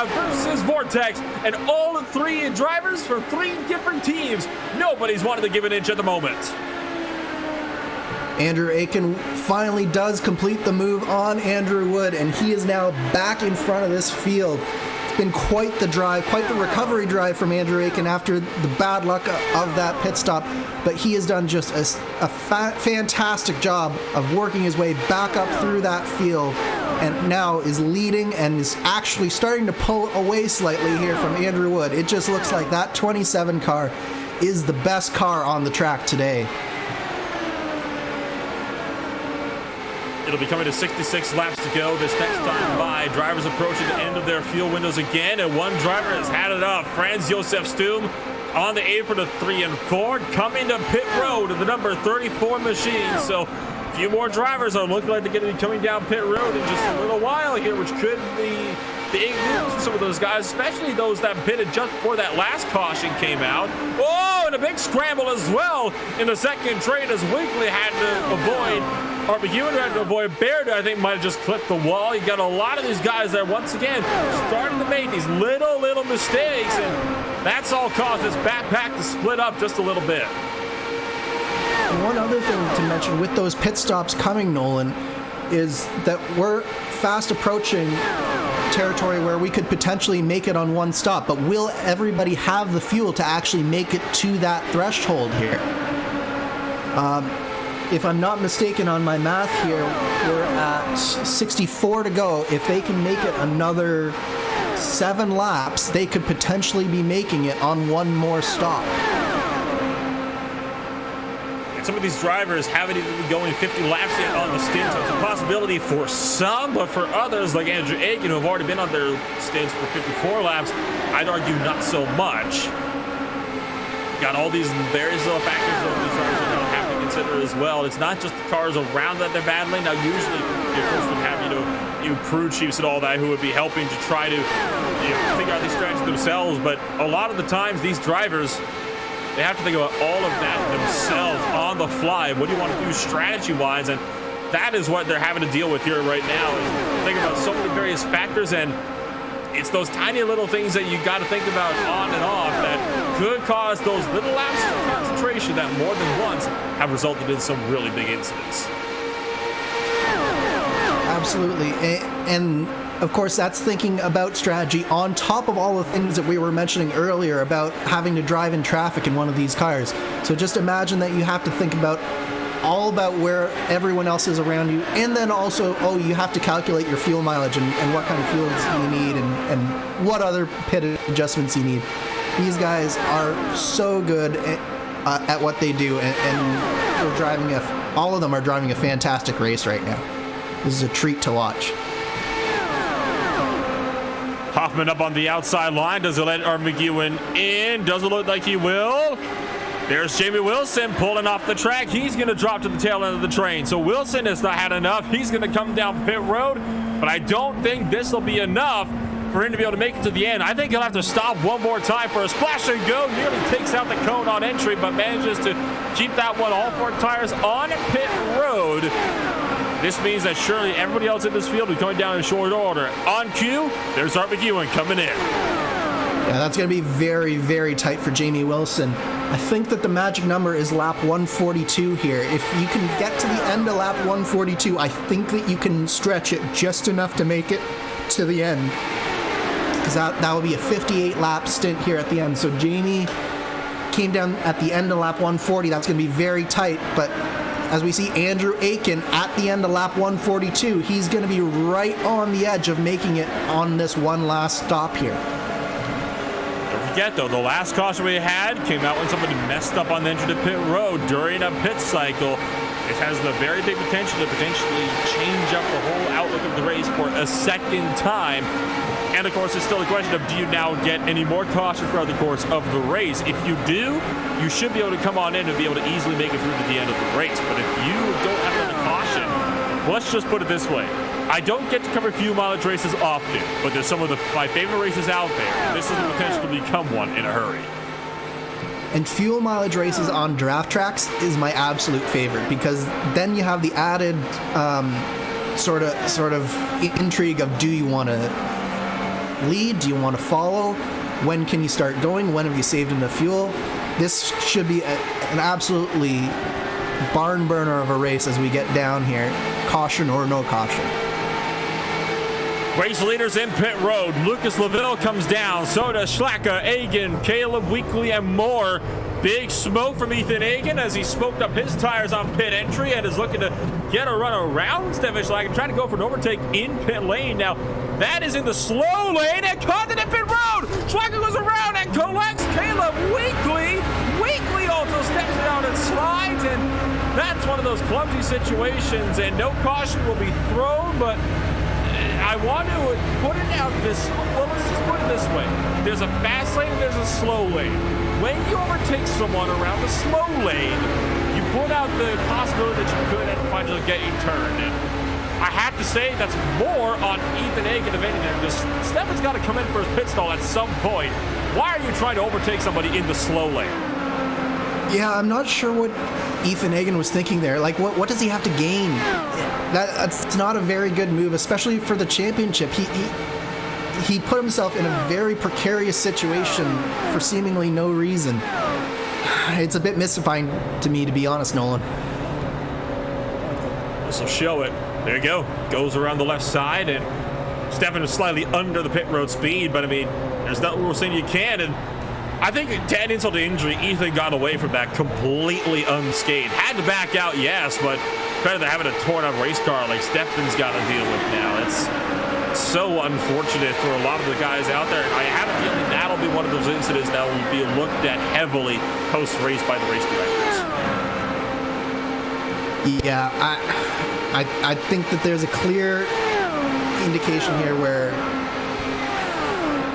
versus Vortex, and all 3 drivers for 3 different teams. Nobody's wanted to give an inch at the moment. Andrew Aiken finally does complete the move on Andrew Wood, and he is now back in front of this field. It's been quite the drive, quite the recovery drive from Andrew Aiken after the bad luck of that pit stop, but he has done just a fantastic job of working his way back up through that field, and now is leading and is actually starting to pull away slightly here from Andrew Wood. It just looks like that 27 car is the best car on the track today. It'll be coming to 66 laps to go this next time by. Drivers approaching the end of their fuel windows again, and one driver has had it up. Franz Josef Stum on the apron of 3 and 4, coming to pit road in the number 34 machine. So a few more drivers are looking like they're going to be coming down pit road in just a little while here, which could be big news for some of those guys, especially those that pitted just before that last caution came out. Oh, and a big scramble as well in the second trade as Weekly had to avoid. Or McEwen had to avoid. Baird, I think, might have just clipped the wall. You got a lot of these guys there, once again, starting to make these little mistakes, and that's all caused this backpack to split up just a little bit. And one other thing to mention with those pit stops coming, Nolan, is that we're fast approaching territory where we could potentially make it on one stop, but will everybody have the fuel to actually make it to that threshold here? If I'm not mistaken on my math here, we're at 64 to go. If they can make it another 7 laps, they could potentially be making it on one more stop. some of these drivers haven't even been going 50 laps yet on the stint, so it's a possibility for some, but for others, like Andrew Aiken, who have already been on their stints for 54 laps, I'd argue not so much. Got all these various little factors that these drivers are going to have to consider as well. It's not just the cars around that they're battling. Now, usually, of course, would have, crew chiefs and all that who would be helping to try to, figure out these strategies themselves, but a lot of the times, these drivers, they have to think about all of that themselves on the fly. What do you want to do strategy-wise? And that is what they're having to deal with here right now. Think about so many various factors, and it's those tiny little things that you got to think about on and off that could cause those little lapses of concentration that more than once have resulted in some really big incidents. Absolutely. And of course, that's thinking about strategy on top of all the things that we were mentioning earlier about having to drive in traffic in one of these cars. So just imagine that you have to think about all about where everyone else is around you, and then also, you have to calculate your fuel mileage and what kind of fuels you need and what other pit adjustments you need. These guys are so good at what they do, and they're driving all of them are driving a fantastic race right now. This is a treat to watch. Hoffman up on the outside line. Does it let McEwen in? Doesn't look like he will. There's Jamie Wilson pulling off the track. He's going to drop to the tail end of the train. So Wilson has not had enough. He's going to come down pit road, but I don't think this will be enough for him to be able to make it to the end. I think he'll have to stop one more time for a splash and go. Nearly takes out the cone on entry, but manages to keep that one, all four tires on pit road. This means that surely everybody else in this field will be coming down in short order. On cue, there's Art McEwen coming in. Yeah, that's going to be very, very tight for Jamie Wilson. I think that the magic number is lap 142 here. If you can get to the end of lap 142, I think that you can stretch it just enough to make it to the end. Because that will be a 58 lap stint here at the end. So Jamie came down at the end of lap 140. That's going to be very tight, but as we see Andrew Aiken at the end of lap 142, he's going to be right on the edge of making it on this one last stop here. Don't forget, though, the last caution we had came out when somebody messed up on the entry to pit road during a pit cycle. It has the very big potential to potentially change up the whole outlook of the race for a second time. And, of course, it's still a question of, do you now get any more caution throughout the course of the race? If you do, you should be able to come on in and be able to easily make it through to the end of the race. But if you don't have another caution, well, let's just put it this way. I don't get to cover fuel mileage races often, but there's some of my favorite races out there, and this is the potential to become one in a hurry. And fuel mileage races on draft tracks is my absolute favorite, because then you have the added sort of intrigue of, do you want to lead? Do you want to follow? When can you start going? When have you saved enough fuel? This should be an absolutely barn burner of a race as we get down here, caution or no caution. Race leaders in pit road. Lucas LaVille comes down. So does Schlacka, Egan, Caleb Weekly, and more. Big smoke from Ethan Egan as he smoked up his tires on pit entry and is looking to get a run around Stefan Schlacka, trying to go for an overtake in pit lane. Now, that is in the slow lane and caught in pit road. Schlacka goes around and collects Caleb Weekly. Weekly also steps down and slides, and that's one of those clumsy situations, and no caution will be thrown, but I want to put it out this, well, let's just put it this way. There's a fast lane and there's a slow lane. When you overtake someone around the slow lane, you put out the possibility that you could end up finally getting turned. And I have to say that's more on Ethan Egan of anything. Because Stefan's got to come in for his pit stall at some point. Why are you trying to overtake somebody in the slow lane? Yeah, I'm not sure what Ethan Egan was thinking there. Like, what does he have to gain? That's not a very good move, especially for the championship. He put himself in a very precarious situation for seemingly no reason. It's a bit mystifying to me, to be honest, Nolan. This will show it. There you go. Goes around the left side, and Stefan is slightly under the pit road speed, but I mean, there's nothing we're saying you can, and I think to add insult to injury, Ethan got away from that completely unscathed. Had to back out, yes, but better than having a torn-up race car like Stefan's got to deal with now. It's so unfortunate for a lot of the guys out there. I have a feeling that'll be one of those incidents that will be looked at heavily post-race by the race directors. Yeah, I think that there's a clear indication here where,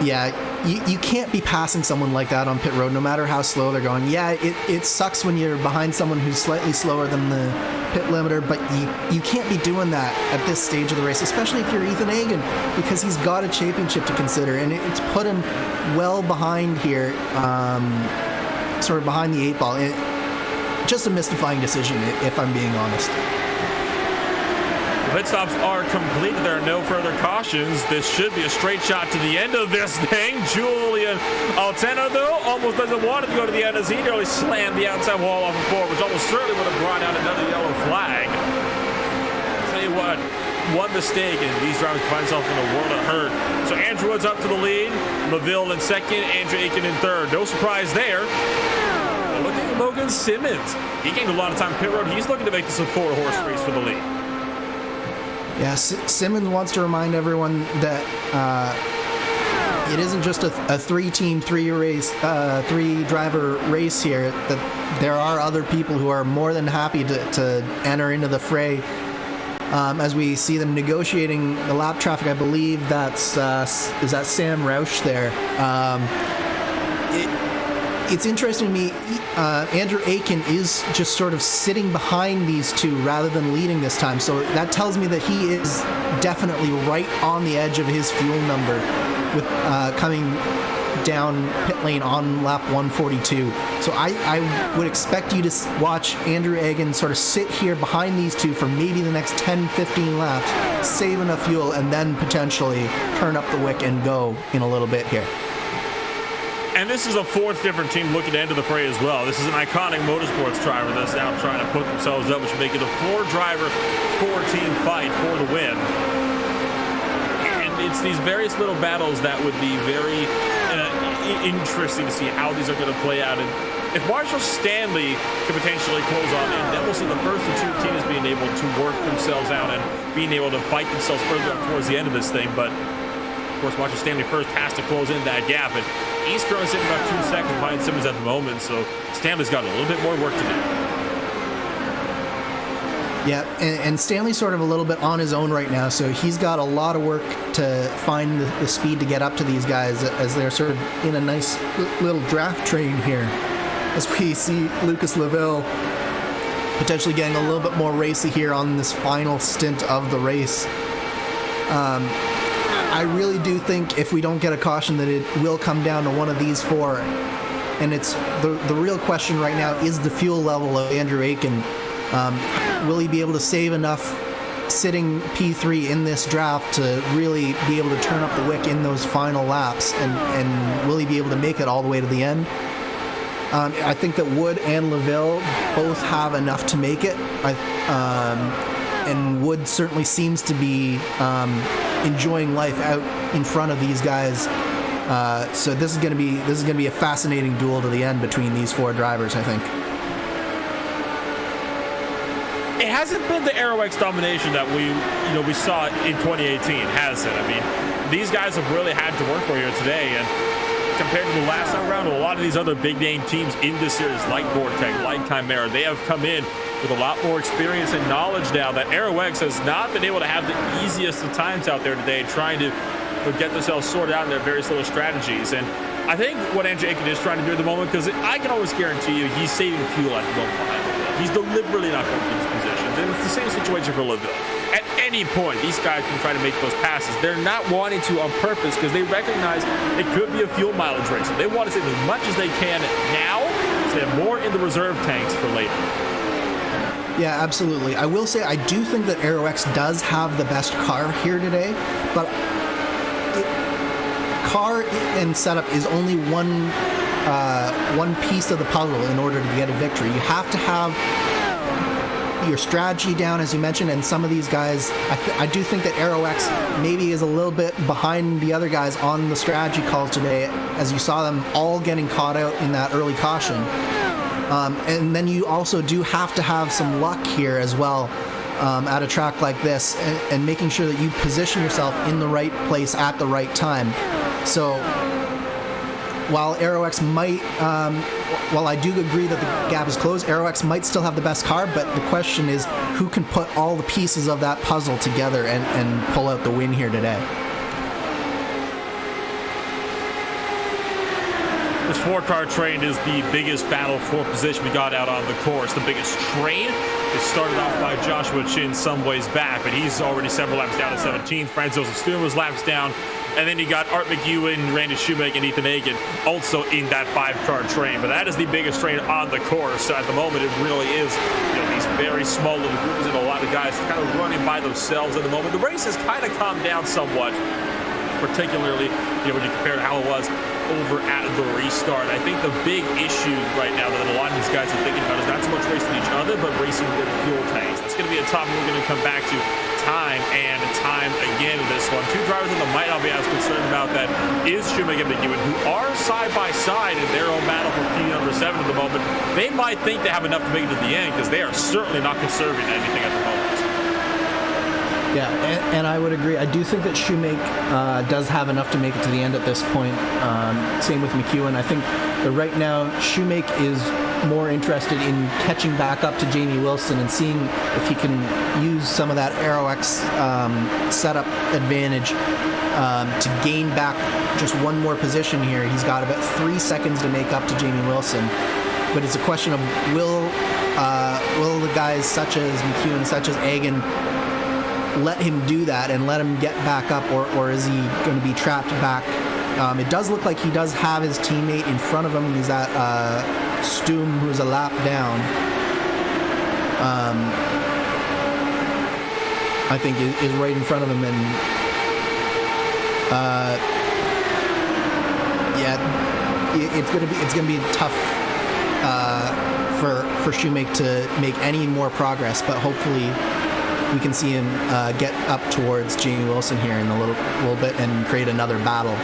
yeah, you can't be passing someone like that on pit road, no matter how slow they're going. Yeah, it sucks when you're behind someone who's slightly slower than the pit limiter, but you can't be doing that at this stage of the race, especially if you're Ethan Hagen, because he's got a championship to consider, and it's put him well behind here, sort of behind the 8 ball. Just a mystifying decision, if I'm being honest. Pit stops are complete. There are no further cautions. This should be a straight shot to the end of this thing. Julian Altena, though, almost doesn't want it to go to the end as he nearly slammed the outside wall off the floor, which almost certainly would have brought out another yellow flag. I'll tell you what, one mistake and these drivers find themselves in a world of hurt. So Andrew Woods up to the lead, LaVille in second, Andrew Aiken in third. No surprise there. Look at Logan Simmons. He gained a lot of time pit road. He's looking to make this a 4-horse race for the lead. Yeah, Simmons wants to remind everyone that it isn't just a 3-team, 3-driver race here, that there are other people who are more than happy to enter into the fray. As we see them negotiating the lap traffic, I believe is that Sam Roush there. It's interesting to me, Andrew Aiken is just sort of sitting behind these two rather than leading this time. So that tells me that he is definitely right on the edge of his fuel number with coming down pit lane on lap 142. So I would expect you to watch Andrew Aiken sort of sit here behind these two for maybe the next 10-15 laps, save enough fuel, and then potentially turn up the wick and go in a little bit here. And this is a fourth different team looking to enter the fray as well. This is an iconic motorsports driver that's now trying to put themselves up, which would make it a 4-driver, 4-team fight for the win. And it's these various little battles that would be very interesting to see how these are going to play out. And if Marshall Stanley could potentially close on in, then we'll see the first of 2 teams being able to work themselves out and being able to fight themselves further up towards the end of this thing. But of course, Marshall Stanley first has to close in that gap, and he's currently sitting about 2 seconds behind Simmons at the moment, so Stanley's got a little bit more work to do. Yeah, and Stanley's sort of a little bit on his own right now, so he's got a lot of work to find the speed to get up to these guys as they're sort of in a nice little draft train here. As we see Lucas LaVille potentially getting a little bit more racy here on this final stint of the race. I really do think if we don't get a caution that it will come down to one of these 4. And it's the real question right now is the fuel level of Andrew Aiken. Will he be able to save enough sitting P3 in this draft to really be able to turn up the wick in those final laps? And will he be able to make it all the way to the end? I think that Wood and LaVille both have enough to make it. And Wood certainly seems to be enjoying life out in front of these guys. So this is going to be a fascinating duel to the end between these 4 drivers, I think. It hasn't been the AeroX domination that we saw in 2018, has it? I mean, these guys have really had to work for here today, and compared to the last time around, a lot of these other big name teams in this series, like Vortec, like Chimera, they have come in with a lot more experience and knowledge now that AeroX has not been able to have the easiest of times out there today trying to get themselves sorted out in their various little strategies. And I think what Andrew Aiken is trying to do at the moment, because I can always guarantee you he's saving fuel at the moment behind LaVille. He's deliberately not going to these positions. And it's the same situation for LaVille. At any point, these guys can try to make those passes. They're not wanting to on purpose because they recognize it could be a fuel mileage race. So they want to save as much as they can now so they have more in the reserve tanks for later. Yeah, absolutely. I will say I do think that AeroX does have the best car here today, but car and setup is only one piece of the puzzle in order to get a victory. You have to have your strategy down, as you mentioned, and some of these guys, I do think that AeroX maybe is a little bit behind the other guys on the strategy calls today, as you saw them all getting caught out in that early caution. And then you also do have to have some luck here as well at a track like this, and making sure that you position yourself in the right place at the right time. So while AeroX might while I do agree that the gap is closed, AeroX might still have the best car, but the question is who can put all the pieces of that puzzle together and pull out the win here today. This 4-car train is the biggest battle for position we got out on the course. The biggest train is started off by Joshua Chin some ways back, but he's already several laps down at 17th. Franz Josef Stoom was laps down. And then you got Art McEwen, Randy Shoemaker, and Ethan Hagen also in that 5-car train. But that is the biggest train on the course. So at the moment, it really is, these very small little groups and a lot of guys kind of running by themselves at the moment. The race has kind of calmed down somewhat, particularly, when you compare to how it was over at the restart. I think the big issue right now that a lot of these guys are thinking about is not so much racing each other, but racing their fuel tanks. That's going to be a topic we're going to come back to time and time again in this one. Two drivers that might not be as concerned about that is Shoemaker and McEwen, who are side by side in their own battle for P number 7 at the moment. They might think they have enough to make it to the end because they are certainly not conserving anything at the moment. Yeah, and I would agree. I do think that Shoemaker does have enough to make it to the end at this point. Same with McEwen. I think that right now Shoemaker is more interested in catching back up to Jamie Wilson and seeing if he can use some of that AeroX setup advantage to gain back just one more position here. He's got about 3 seconds to make up to Jamie Wilson. But it's a question of will the guys such as McEwen, such as Hagen, let him do that and let him get back up, or is he going to be trapped back? It does look like he does have his teammate in front of him. He's at Stoom, who's a lap down. I think is right in front of him, and it's gonna be tough for Shoemaker to make any more progress, but hopefully we can see him get up towards Jamie Wilson here in a little bit and create another battle.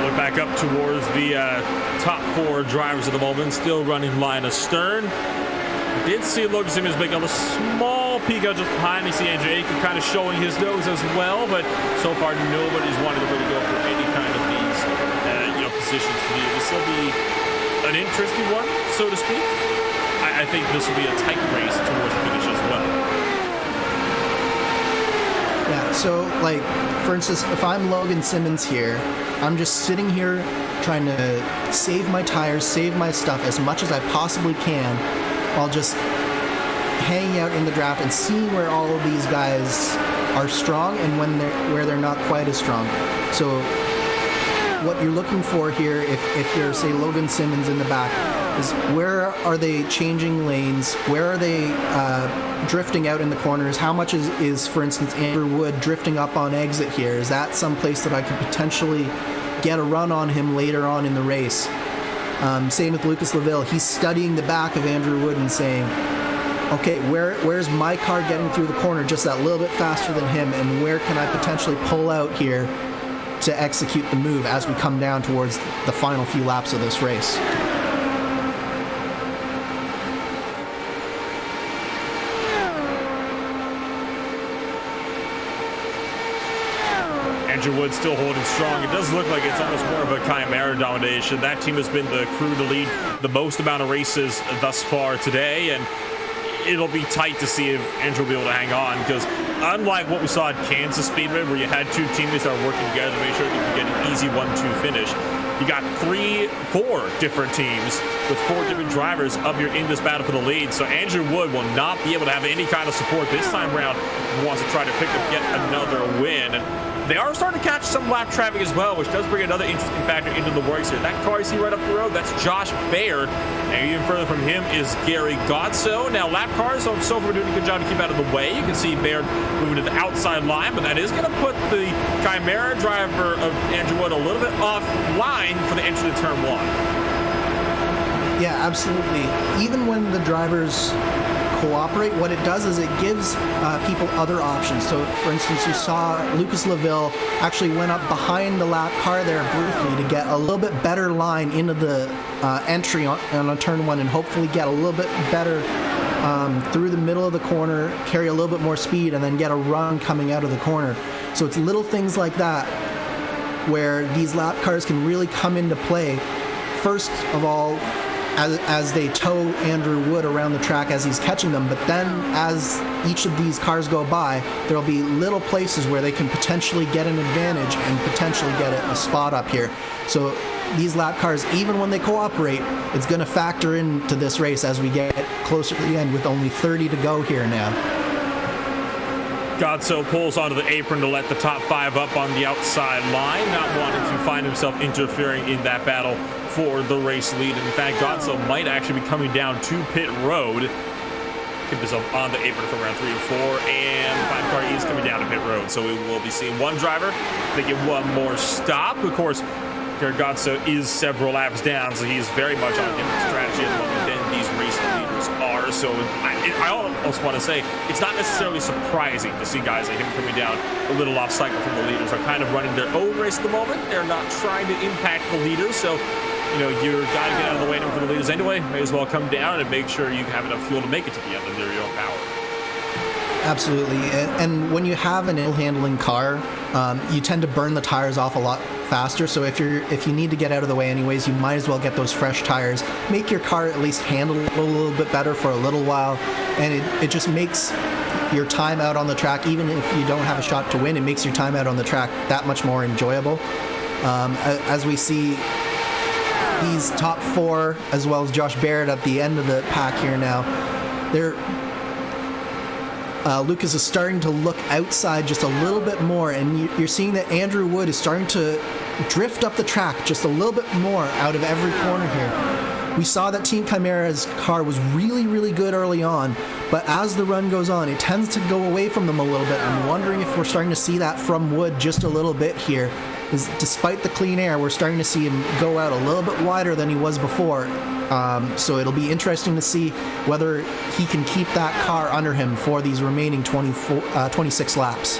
Look back up towards the top 4 drivers at the moment, still running line astern. Did see Logan Simmons make a small peek out just behind. You see Andrew Aiken kind of showing his nose as well, but so far nobody's wanted to really go for any kind of these positions to do. This will be an interesting one, so to speak. I think this will be a tight race towards the finish as well. Yeah, so like, for instance, if I'm Logan Simmons here, I'm just sitting here trying to save my tires, save my stuff as much as I possibly can, while just hanging out in the draft and seeing where all of these guys are strong and where they're not quite as strong. So what you're looking for here, if you're, say, Logan Simmons in the back, is where are they changing lanes? Where are they drifting out in the corners? How much is, for instance, Andrew Wood drifting up on exit here? Is that some place that I could potentially get a run on him later on in the race? Same with Lucas Laville. He's studying the back of Andrew Wood and saying, okay, where's my car getting through the corner just that little bit faster than him, and where can I potentially pull out here to execute the move as we come down towards the final few laps of this race. Andrew Wood still holding strong. It does look like it's almost more of a Chimera domination. That team has been the crew to lead the most amount of races thus far today, and it'll be tight to see if Andrew will be able to hang on, because unlike what we saw at Kansas Speedway, where you had 2 teammates that were working together to make sure you could get an easy 1-2 finish, you got 4 different teams with 4 different drivers up here in this battle for the lead. So Andrew Wood will not be able to have any kind of support this time around if he wants to try to pick up yet another win. They are starting to catch some lap traffic as well, which does bring another interesting factor into the works here. That car you see right up the road, that's Josh Baird. And even further from him is Gary Godso. Now, lap cars, so far doing a good job to keep out of the way. You can see Baird moving to the outside line, but that is going to put the Chimera driver of Andrew Wood a little bit off line for the entry to turn 1. Yeah, absolutely. Even when the drivers cooperate, what it does is it gives people other options. So, for instance, you saw Lucas Laville actually went up behind the lap car there briefly to get a little bit better line into the entry on a turn 1 and hopefully get a little bit better through the middle of the corner, carry a little bit more speed, and then get a run coming out of the corner. So it's little things like that where these lap cars can really come into play. First of all, as they tow Andrew Wood around the track as he's catching them, but then as each of these cars go by, there'll be little places where they can potentially get an advantage and potentially get a spot up here. So these lap cars, even when they cooperate, it's going to factor into this race as we get closer to the end with only 30 to go here now. Godso pulls onto the apron to let the top 5 up on the outside line, not wanting to find himself interfering in that battle for the race lead. In fact, Godso might actually be coming down to pit road. Keep himself on the apron from round 3 or 4, and the 5 car is coming down to pit road. So we will be seeing one driver making one more stop. Of course, Godso is several laps down, so he's very much on different strategy at the moment than these race leaders are. So I almost want to say it's not necessarily surprising to see guys like him coming down a little off cycle from the leaders. Are kind of running their own race at the moment. They're not trying to impact the leaders, so you're got to get out of the way for the leaders anyway. May as well come down and make sure you have enough fuel to make it to the end under your own power. Absolutely, and when you have an ill-handling car, you tend to burn the tires off a lot faster. So if you need to get out of the way anyways, you might as well get those fresh tires. Make your car at least handle a little bit better for a little while, and it just makes your time out on the track, even if you don't have a shot to win, it makes your time out on the track that much more enjoyable. As we see these top 4, as well as Josh Barrett at the end of the pack here now, Lucas is starting to look outside just a little bit more, and you're seeing that Andrew Wood is starting to drift up the track just a little bit more out of every corner here. We saw that Team Chimera's car was really, really good early on, but as the run goes on, it tends to go away from them a little bit. I'm wondering if we're starting to see that from Wood just a little bit here. Because despite the clean air, we're starting to see him go out a little bit wider than he was before. So it'll be interesting to see whether he can keep that car under him for these remaining 26 laps.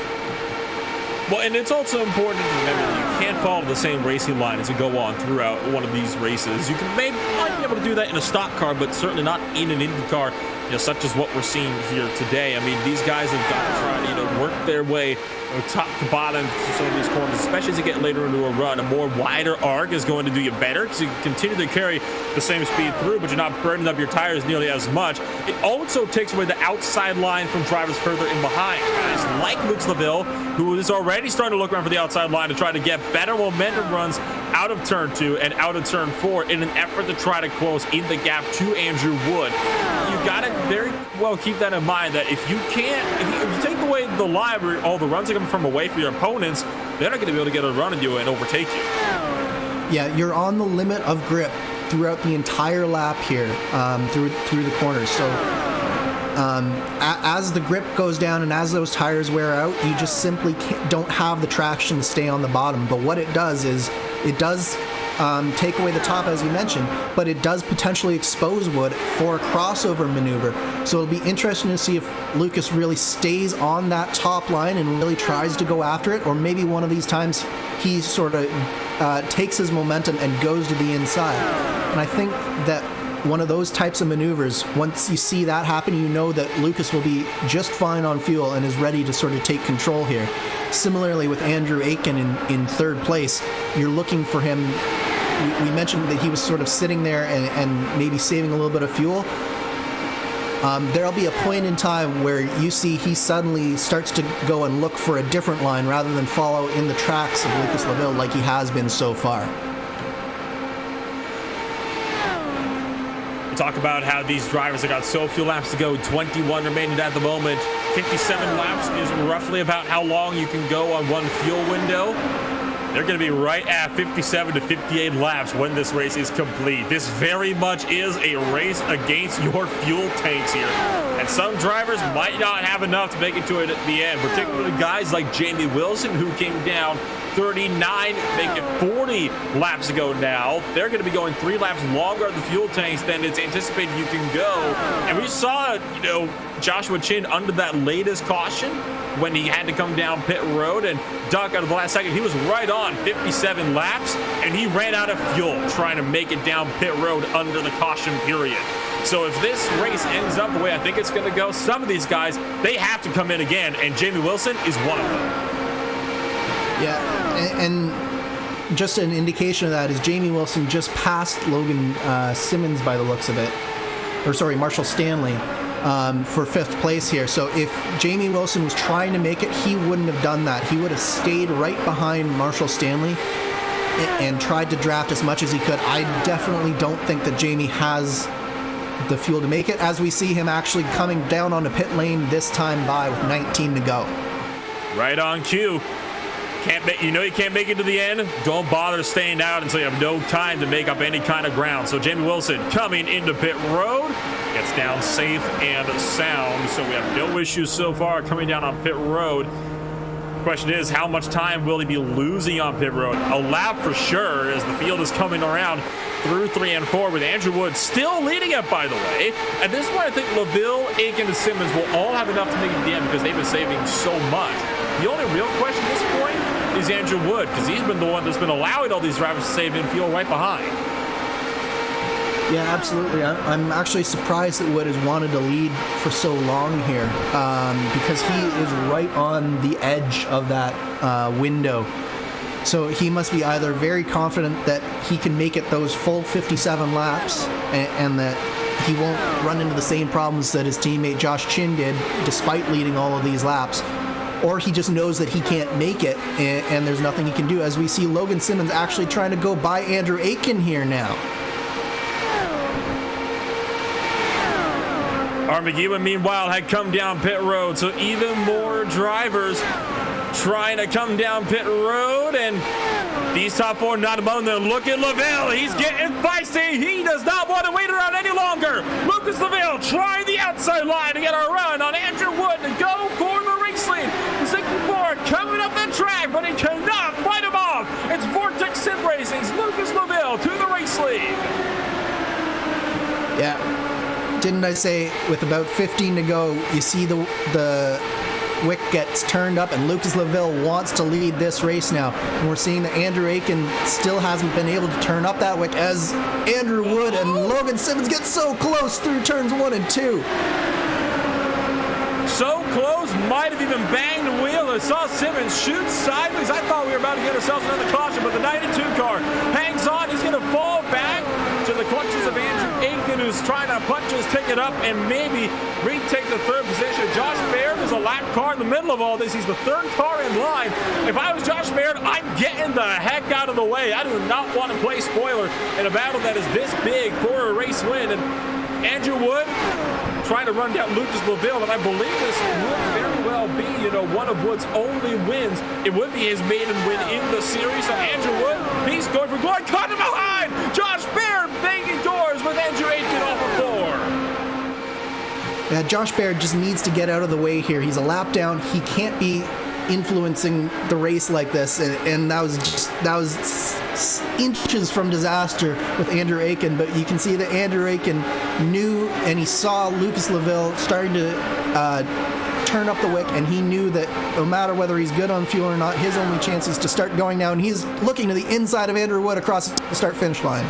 Well, and it's also important to remember that you can't follow the same racing line as you go on throughout one of these races. You might be able to do that in a stock car, but certainly not in an IndyCar, such as what we're seeing here today. I mean, these guys have got to try to work their way top to bottom to some of these corners, especially as you get later into a run. A more wider arc is going to do you better because you continue to carry the same speed through, but you're not burning up your tires nearly as much. It also takes away the outside line from drivers further in behind. Guys like Luke Laville, who is already starting to look around for the outside line to try to get better momentum runs out of turn 2 and out of turn 4 in an effort to try to close in the gap to Andrew Wood. You got to very well keep that in mind, that if you take away the line where all the runs are coming from away from your opponents, they're not going to be able to get a run on you and overtake you. Yeah, you're on the limit of grip throughout the entire lap here, through the corners. So as the grip goes down and as those tires wear out, you just simply don't have the traction to stay on the bottom. But what it does is it does take away the top, as you mentioned, but it does potentially expose Wood for a crossover maneuver. So it'll be interesting to see if Lucas really stays on that top line and really tries to go after it, or maybe one of these times he sort of takes his momentum and goes to the inside. And I think that one of those types of maneuvers, once you see that happen, you know that Lucas will be just fine on fuel and is ready to sort of take control here. Similarly with Andrew Aiken in third place, you're looking for him. We mentioned that he was sort of sitting there and maybe saving a little bit of fuel. There'll be a point in time where you see he suddenly starts to go and look for a different line rather than follow in the tracks of Lucas Laville like he has been so far. Talk about how these drivers have got so few laps to go, 21 remaining at the moment. 57 laps is roughly about how long you can go on one fuel window. They're going to be right at 57 to 58 laps when this race is complete. This very much is a race against your fuel tanks here. And some drivers might not have enough to make it to it at the end, particularly guys like Jamie Wilson, who came down 39, make it 40 laps to go now. They're going to be going 3 laps longer on the fuel tanks than it's anticipated you can go. And we saw, Joshua Chin under that latest caution when he had to come down pit road and duck out of the last second. He was right on 57 laps, and he ran out of fuel trying to make it down pit road under the caution period. So if this race ends up the way I think it's going to go, some of these guys, they have to come in again, and Jamie Wilson is one of them. Yeah, and just an indication of that is Jamie Wilson just passed Logan Simmons by the looks of it. Or sorry, Marshall Stanley for 5th place here. So if Jamie Wilson was trying to make it, he wouldn't have done that. He would have stayed right behind Marshall Stanley and tried to draft as much as he could. I definitely don't think that Jamie has the fuel to make it, as we see him actually coming down on the pit lane this time by with 19 to go. Right on cue. You can't make it to the end. Don't bother staying out until you have no time to make up any kind of ground. So Jamie Wilson coming into pit road, gets down safe and sound. So we have no issues so far coming down on pit road. Question is, how much time will he be losing on pit road? A lap for sure, as the field is coming around through 3 and 4, with Andrew Wood still leading it, by the way. At this point, I think LaVille, Aiken, and Simmons will all have enough to make it to the end because they've been saving so much. The only real question at this point is Andrew Wood, because he's been the one that's been allowing all these drivers to save in fuel right behind. Yeah, absolutely. I'm actually surprised that Wood has wanted to lead for so long here, because he is right on the edge of that window. So he must be either very confident that he can make it those full 57 laps and that he won't run into the same problems that his teammate Josh Chin did despite leading all of these laps, or he just knows that he can't make it and there's nothing he can do, as we see Logan Simmons actually trying to go by Andrew Aiken here now. Art McEwen, meanwhile, had come down pit road, so even more drivers trying to come down pit road, and these top 4 not among them. Look at LaVille, he's getting feisty. He does not want to wait around any longer. Lucas LaVille trying the outside line to get a run on Andrew Wood to go for the race lead. 64 coming up the track, but he cannot fight him off. It's Vortex Sim Racing's Lucas LaVille to the race lead. Yeah. Didn't I say with about 15 to go, you see the wick gets turned up and Lucas LaVille wants to lead this race now. And we're seeing that Andrew Aiken still hasn't been able to turn up that wick as Andrew Wood and Logan Simmons get so close through turns 1 and 2. So close, might have even banged the wheel. I saw Simmons shoot sideways. I thought we were about to get ourselves another caution, but the 92 car hangs on. He's going to fall back to the clutches of Andrew Aiken, who's trying to punch his ticket up and maybe retake the 3rd position. Josh Baird is a lap car in the middle of all this. He's the 3rd car in line. If I was Josh Baird, I'm getting the heck out of the way. I do not want to play spoiler in a battle that is this big for a race win. And Andrew Wood trying to run down Lucas LaVille, and I believe this would very well be, one of Wood's only wins. It would be his maiden win in the series. So Andrew Wood, he's going for glory. Caught him behind! Josh Baird banging doors with Andrew Aiken off of 4. Yeah, Josh Baird just needs to get out of the way here. He's a lap down. He can't be influencing the race like this, and that was inches from disaster with Andrew Aiken. But you can see that Andrew Aiken knew, and he saw Lucas LaVille starting to turn up the wick, and he knew that no matter whether he's good on fuel or not, his only chance is to start going down. He's looking to the inside of Andrew Wood across the start-finish line.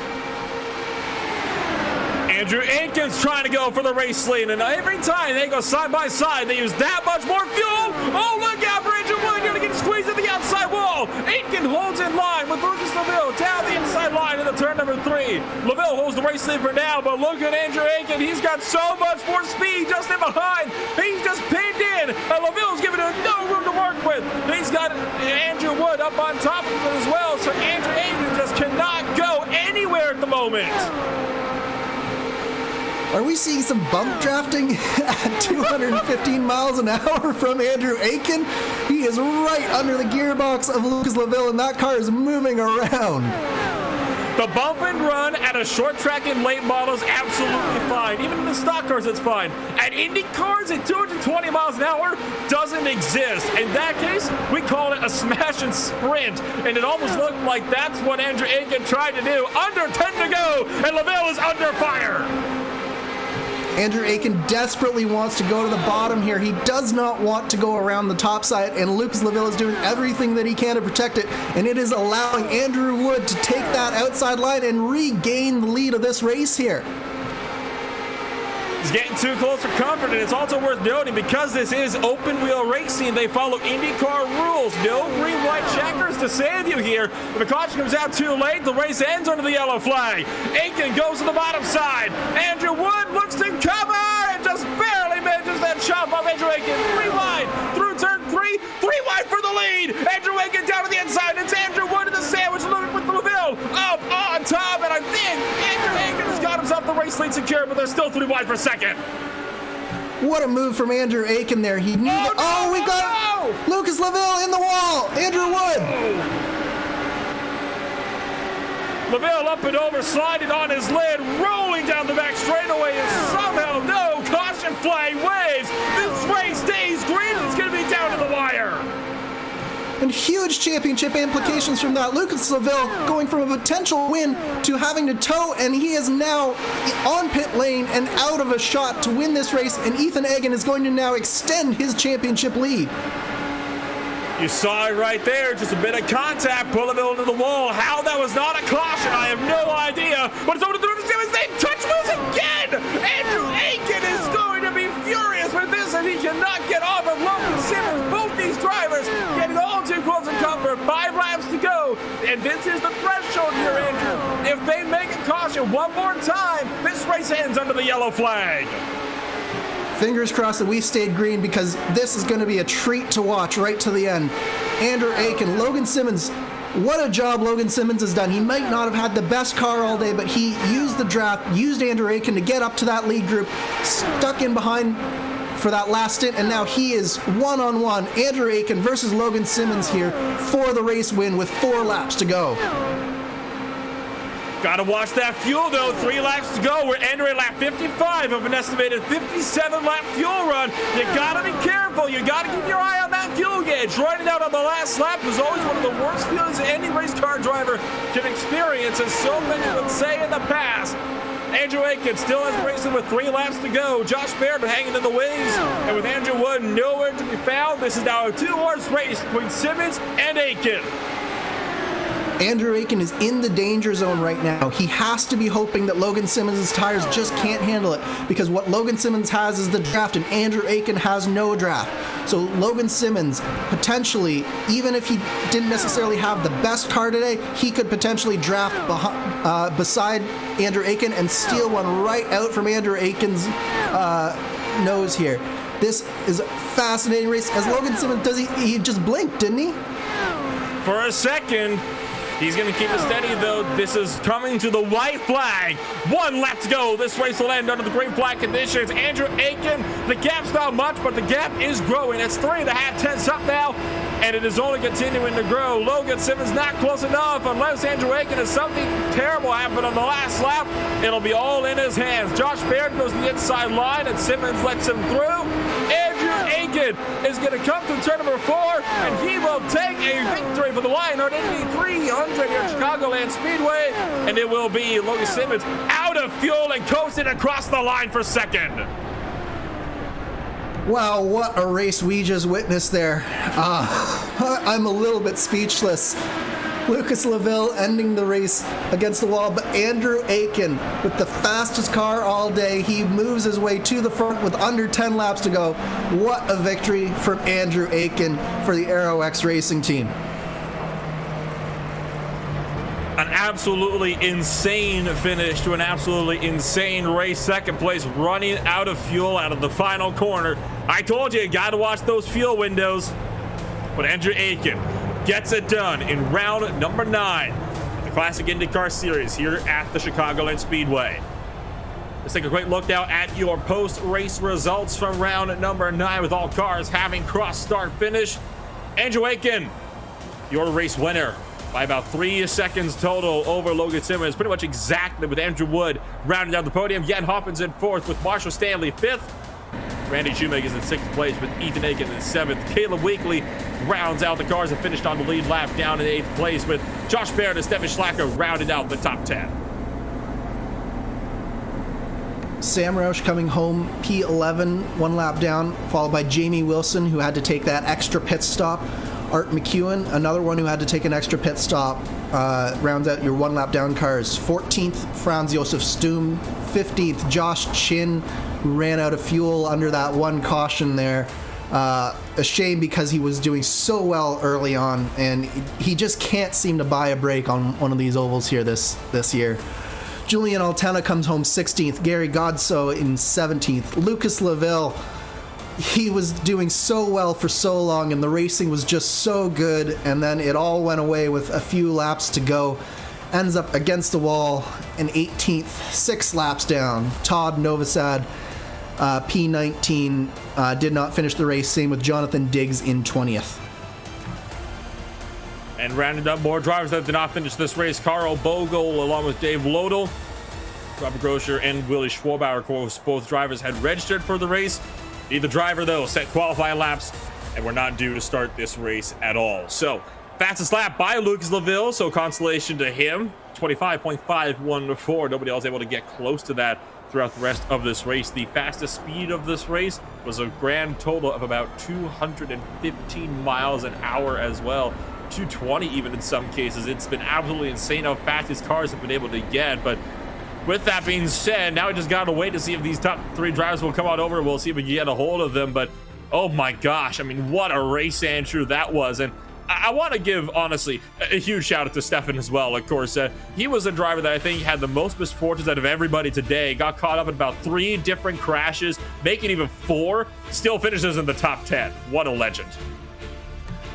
Andrew Aiken's trying to go for the race lead, and every time they go side by side, they use that much more fuel. Oh, look out for Andrew Wood. You're going to get squeezed at the outside wall. Aiken holds in line with Lucas LaVille down the inside line in the turn number 3. LaVille holds the race lead for now, but look at Andrew Aiken. He's got so much more speed just in behind. He's just pinned in, and LaVille's giving him no room to work with. He's got Andrew Wood up on top of him as well, so Andrew Aiken just cannot go anywhere at the moment. Are we seeing some bump drafting at 215 miles an hour from Andrew Aiken? He is right under the gearbox of Lucas LaVille, and that car is moving around. The bump and run at a short track in late models, absolutely fine. Even in the stock cars, it's fine. At Indy cars at 220 miles an hour doesn't exist. In that case, we call it a smash and sprint. And it almost looked like that's what Andrew Aiken tried to do. Under 10 to go, and LaVille is under fire. Andrew Aiken desperately wants to go to the bottom here. He does not want to go around the top side, and Lucas LaVille is doing everything that he can to protect it, and it is allowing Andrew Wood to take that outside line and regain the lead of this race here. It's getting too close for comfort, and it's also worth noting, because this is open wheel racing, they follow IndyCar rules. No green, white checkers to save you here. If a caution comes out too late, the race ends under the yellow flag. Aiken goes to the bottom side. Andrew Wood looks to cover and just barely manages that shove off Andrew Aiken. 3 wide through turn 3. 3 wide for the lead. Andrew Aiken down to the inside. It's Andrew Wood in the sandwich with LaVille up on top, and I think Andrew Aiken has got himself the race lead secured, but they're still 3 wide for second. What a move from Andrew Aiken there. He knew we got Lucas LaVille in the wall. Andrew Wood. LaVille up and over, sliding on his lid, rolling down the back straightaway, and somehow no caution flag waves. This race stays green, and it's going to be down to the wire. And huge championship implications from that. Lucas LaVille going from a potential win to having to tow, and he is now on pit lane and out of a shot to win this race, and Ethan Egan is going to now extend his championship lead. You saw it right there, just a bit of contact, pull LaVille into the wall. How that was not a caution, I have no idea. But it's over to the they touch wheels again! Andrew Aiken is going to be furious with this, and he cannot get off of Logan Simmons. Both these drivers getting all too close in comfort. 5 laps to go, and this is the threshold here, Andrew. If they make a caution one more time, this race ends under the yellow flag. Fingers crossed that we stayed green, because this is going to be a treat to watch right to the end. Andrew Aiken, Logan Simmons, what a job Logan Simmons has done. He might not have had the best car all day, but he used the draft, used Andrew Aiken to get up to that lead group, stuck in behind for that last stint, and now he is one-on-one. Andrew Aiken versus Logan Simmons here for the race win with 4 laps to go. Gotta watch that fuel though. 3 laps to go. We're entering lap 55 of an estimated 57 lap fuel run. You gotta be careful. You gotta keep your eye on that fuel gauge. Running out on the last lap was always one of the worst feelings any race car driver can experience, as so many would say in the past. Andrew Aiken still has racing with 3 laps to go. Josh Baird hanging in the wings, and with Andrew Wood nowhere to be found, this is now a 2-horse race between Simmons and Aiken. Andrew Aiken is in the danger zone right now. He has to be hoping that Logan Simmons' tires just can't handle it, because what Logan Simmons has is the draft, and Andrew Aiken has no draft. So Logan Simmons, potentially, even if he didn't necessarily have the best car today, he could potentially draft beside Andrew Aiken and steal one right out from Andrew Aiken's nose here. This is a fascinating race. As Logan Simmons he just blinked, didn't he? For a second. He's going to keep it steady, though. This is coming to the white flag. 1 lap to go. This race will end under the green flag conditions. Andrew Aiken, the gap's not much, but the gap is growing. It's 3.5 tenths up now, and it is only continuing to grow. Logan Simmons not close enough. Unless Andrew Aiken has something terrible happen on the last lap, it'll be all in his hands. Josh Baird goes to the inside line, and Simmons lets him through. Andrew Aiken is going to come to turn number 4, and he will take a victory for the Lionheart Indy 300 here at Chicagoland Speedway, and it will be Logan Simmons out of fuel and coasting across the line for second. Wow, what a race we just witnessed there. I'm a little bit speechless. Lucas LaVille ending the race against the wall, but Andrew Aiken with the fastest car all day, he moves his way to the front with under 10 laps to go. What a victory from Andrew Aiken for the Aero X Racing team. An absolutely insane finish to an absolutely insane race. Second place, running out of fuel out of the final corner. I told you got to watch those fuel windows. But Andrew Aiken gets it done in round number 9 of the Classic IndyCar Series here at the Chicagoland Speedway. Let's take a quick look now at your post-race results from round number 9, with all cars having cross-start finish. Andrew Aiken, your race winner by about 3 seconds total over Logan Simmons, pretty much exactly, with Andrew Wood rounding down the podium. Jan Hoppins in 4th, with Marshall Stanley 5th. Randy Shoemaker's in 6th place, with Ethan Aiken in 7th. Caleb Weekly rounds out the cars and finished on the lead lap, down in 8th place, with Josh Baird and Stefan Schlacker rounded out the top 10. Sam Roush coming home P11, 1 lap down, followed by Jamie Wilson, who had to take that extra pit stop. Art McEwen, another one who had to take an extra pit stop, rounds out your 1 lap down cars. 14th, Franz Josef Stum. 15th, Josh Chin. who ran out of fuel under that one caution there. A shame because he was doing so well early on, and he just can't seem to buy a break on one of these ovals here this year. Julian Altena comes home 16th, Gary Godso in 17th. Lucas Laville, he was doing so well for so long, and the racing was just so good, and then it all went away with a few laps to go. Ends up against the wall in 18th, 6 laps down. Todd Novosad, P19, did not finish the race. Same with Jonathan Diggs in 20th. And rounding up more drivers that did not finish this race, Carl Bogle along with Dave Lodel, Robert Groscher, and Willie Schwabauer. Of course, both drivers had registered for the race. Neither driver, though, set qualifying laps and were not due to start this race at all. So, fastest lap by Lucas Laville, so consolation to him. 25.514. Nobody else able to get close to that throughout the rest of this race. The fastest speed of this race was a grand total of about 215 miles an hour as well. 220 even in some cases. It's been absolutely insane how fast these cars have been able to get. But with that being said, now we just gotta wait to see if these top 3 drivers will come out over. We'll see if we can get a hold of them. But oh my gosh, I mean, what a race, Andrew, that was. And I want to give, honestly, a huge shout out to Stefan as well. Of course, he was a driver that I think had the most misfortunes out of everybody today. Got caught up in about 3 different crashes, making even 4, still finishes in the top 10. What a legend.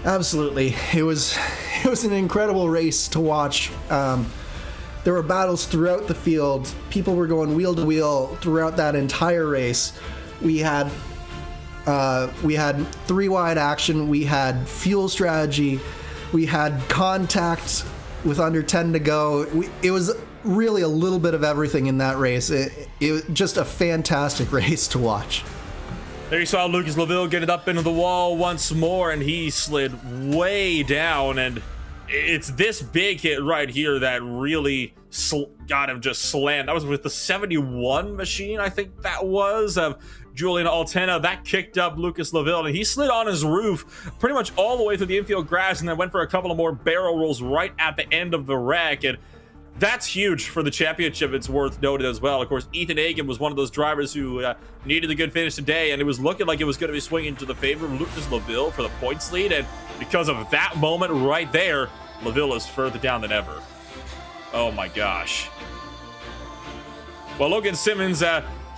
Absolutely. It was an incredible race to watch. There were battles throughout the field. People were going wheel to wheel throughout that entire race. We had 3-wide action. We had fuel strategy. We had contact with under 10 to go. It was really a little bit of everything in that race. It was just a fantastic race to watch. There you saw Lucas Laville get it up into the wall once more, and he slid way down. And it's this big hit right here that really got him just slammed. That was with the 71 machine, I think that was, of Julian Altena. That kicked up Lucas Laville, and he slid on his roof pretty much all the way through the infield grass, and then went for a couple of more barrel rolls right at the end of the wreck. And that's huge for the championship. It's worth noting as well. Of course, Ethan Agan was one of those drivers who needed a good finish today, and it was looking like it was going to be swinging to the favor of Lucas Laville for the points lead. And because of that moment right there, Laville is further down than ever. Oh my gosh. Well, Logan Simmons,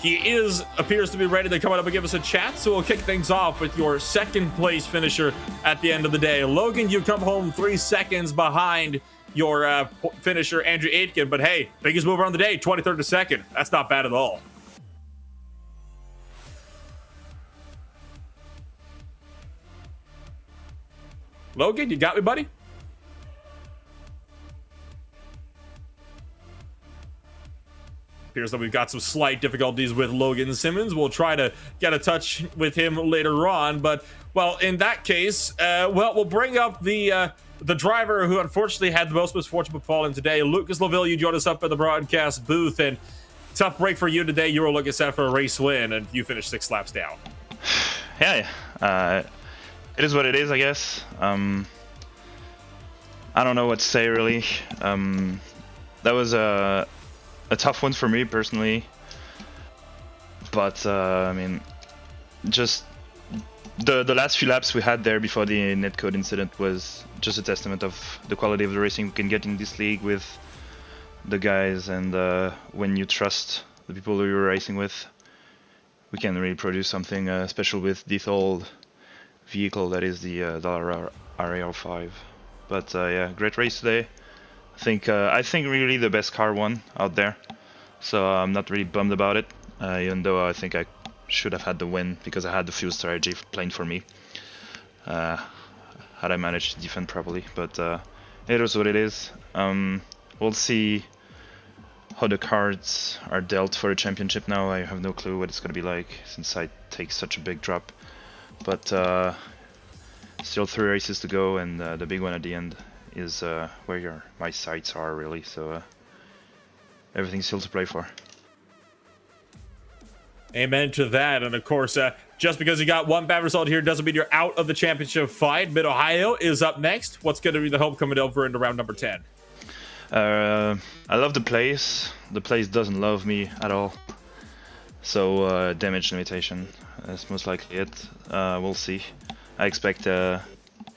he appears to be ready to come up and give us a chat, so we'll kick things off with your second place finisher at the end of the day. Logan, you come home 3 seconds behind your finisher, Andrew Aitken, but hey, biggest mover on the day, 23rd to second. That's not bad at all. Logan, you got me, buddy? Appears that we've got some slight difficulties with Logan Simmons. We'll try to get a touch with him later on, but, well, in that case, we'll bring up the driver who unfortunately had the most misfortune befall him today. Lucas Laville, you joined us up at the broadcast booth, and tough break for you today. You were looking set for a race win, and you finished 6 laps down. Yeah, it is what it is, I guess. I don't know what to say, really. That was a tough one for me personally, but I mean, just the last few laps we had there before the netcode incident was just a testament of the quality of the racing we can get in this league with the guys, and when you trust the people who you're racing with, we can really produce something special with this old vehicle that is the RAR5. But yeah, great race today. I think really the best car won out there, so I'm not really bummed about it, even though I think I should have had the win because I had the fuel strategy playing for me, had I managed to defend properly. But it is what it is. We'll see how the cards are dealt for the championship now. I have no clue what it's going to be like since I take such a big drop, but still 3 races to go, and the big one at the end is where my sights are, really. So everything's still to play for. Amen to that. And of course, just because you got one bad result here doesn't mean you're out of the championship fight. Mid-Ohio is up next. What's going to be the hope coming over into round number 10? I love the place. The place doesn't love me at all. So damage limitation is most likely it. We'll see. I expect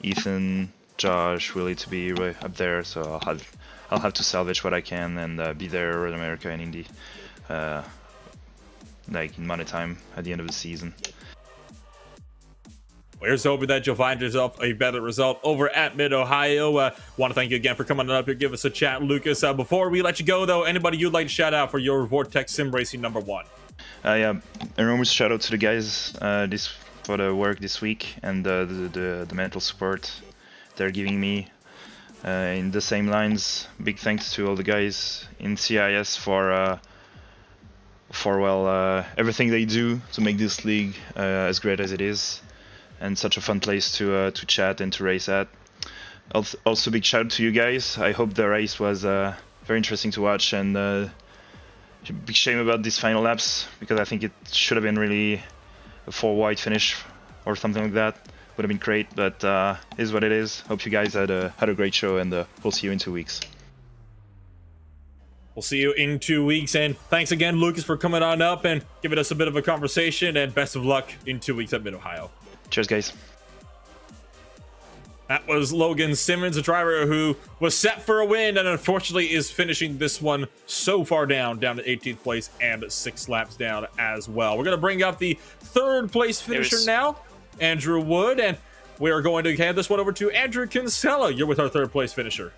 Ethan, Josh, Willie to be right up there, so I'll have to salvage what I can and be there in America and Indy, like in money time at the end of the season. Here's hoping that you'll find yourself a better result over at Mid-Ohio. Want to thank you again for coming up here, give us a chat, Lucas. Before we let you go, though, anybody you'd like to shout out for your Vortex Sim Racing #1? Yeah, enormous shout out to the guys for the work this week and the mental support they're giving me. In the same lines, big thanks to all the guys in CIS for everything they do to make this league as great as it is, and such a fun place to chat and to race at. Also, big shout out to you guys. I hope the race was very interesting to watch, and big shame about these final laps, because I think it should have been really a 4 wide finish or something like that. Would have been great, but it is what it is. Hope you guys had a great show, and we'll see you in 2 weeks. We'll see you in 2 weeks, and thanks again, Lucas, for coming on up and giving us a bit of a conversation, and best of luck in 2 weeks at Mid-Ohio. Cheers, guys. That was Logan Simmons, a driver who was set for a win and unfortunately is finishing this one so far down to 18th place and 6 laps down as well. We're going to bring up the 3rd place finisher now, Andrew Wood, and we are going to hand this one over to Andrew Kinsella. You're with our 3rd place finisher.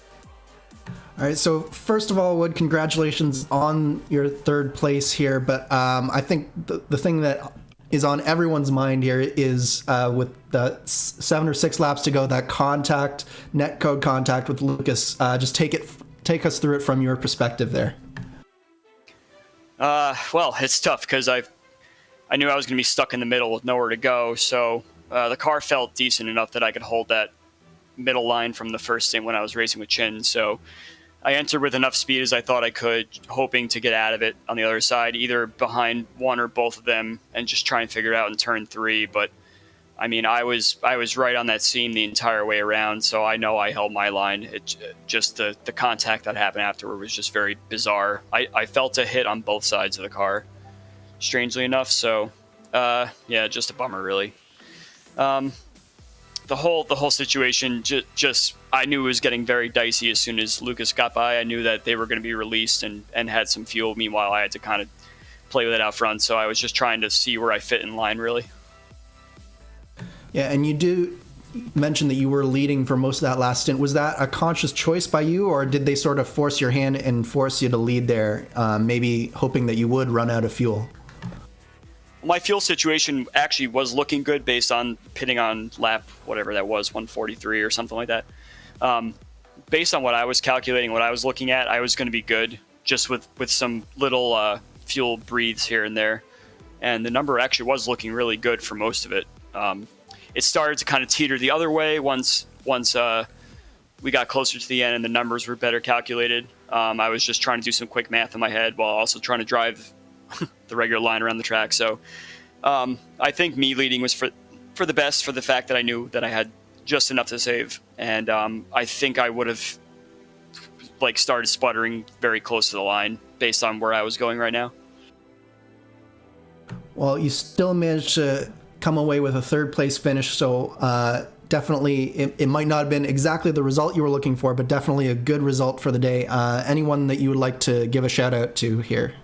All right, so first of all, Wood, congratulations on your 3rd place here, but I think the thing that is on everyone's mind here is with the 7 or 6 laps to go, that netcode contact with Lucas. Just take us through it from your perspective there. Well, it's tough because I knew I was going to be stuck in the middle with nowhere to go, so the car felt decent enough that I could hold that middle line from the first stint when I was racing with Chin. So I entered with enough speed as I thought I could, hoping to get out of it on the other side, either behind one or both of them, and just try and figure it out in turn 3. But I mean, I was right on that seam the entire way around, so I know I held my line. It just the contact that happened afterward was just very bizarre. I felt a hit on both sides of the car, strangely enough. So yeah, just a bummer, really. The whole situation just I knew it was getting very dicey as soon as Lucas got by. I knew that they were going to be released and had some fuel. Meanwhile, I had to kind of play with it out front, so I was just trying to see where I fit in line, really. Yeah, and you do mention that you were leading for most of that last stint. Was that a conscious choice by you, or did they sort of force your hand and force you to lead there, maybe hoping that you would run out of fuel? My fuel situation actually was looking good based on pitting on lap, whatever that was, 143 or something like that. Based on what I was calculating, what I was looking at, I was going to be good, just with some little fuel breathes here and there. And the number actually was looking really good for most of it. It started to kind of teeter the other way once we got closer to the end and the numbers were better calculated. I was just trying to do some quick math in my head while also trying to drive the regular line around the track. So I think me leading was for the best, for the fact that I knew that I had just enough to save. And I think I would have started sputtering very close to the line based on where I was going right now. Well, you still managed to come away with a 3rd place finish, so definitely it might not have been exactly the result you were looking for, but definitely a good result for the day. Anyone that you would like to give a shout out to here?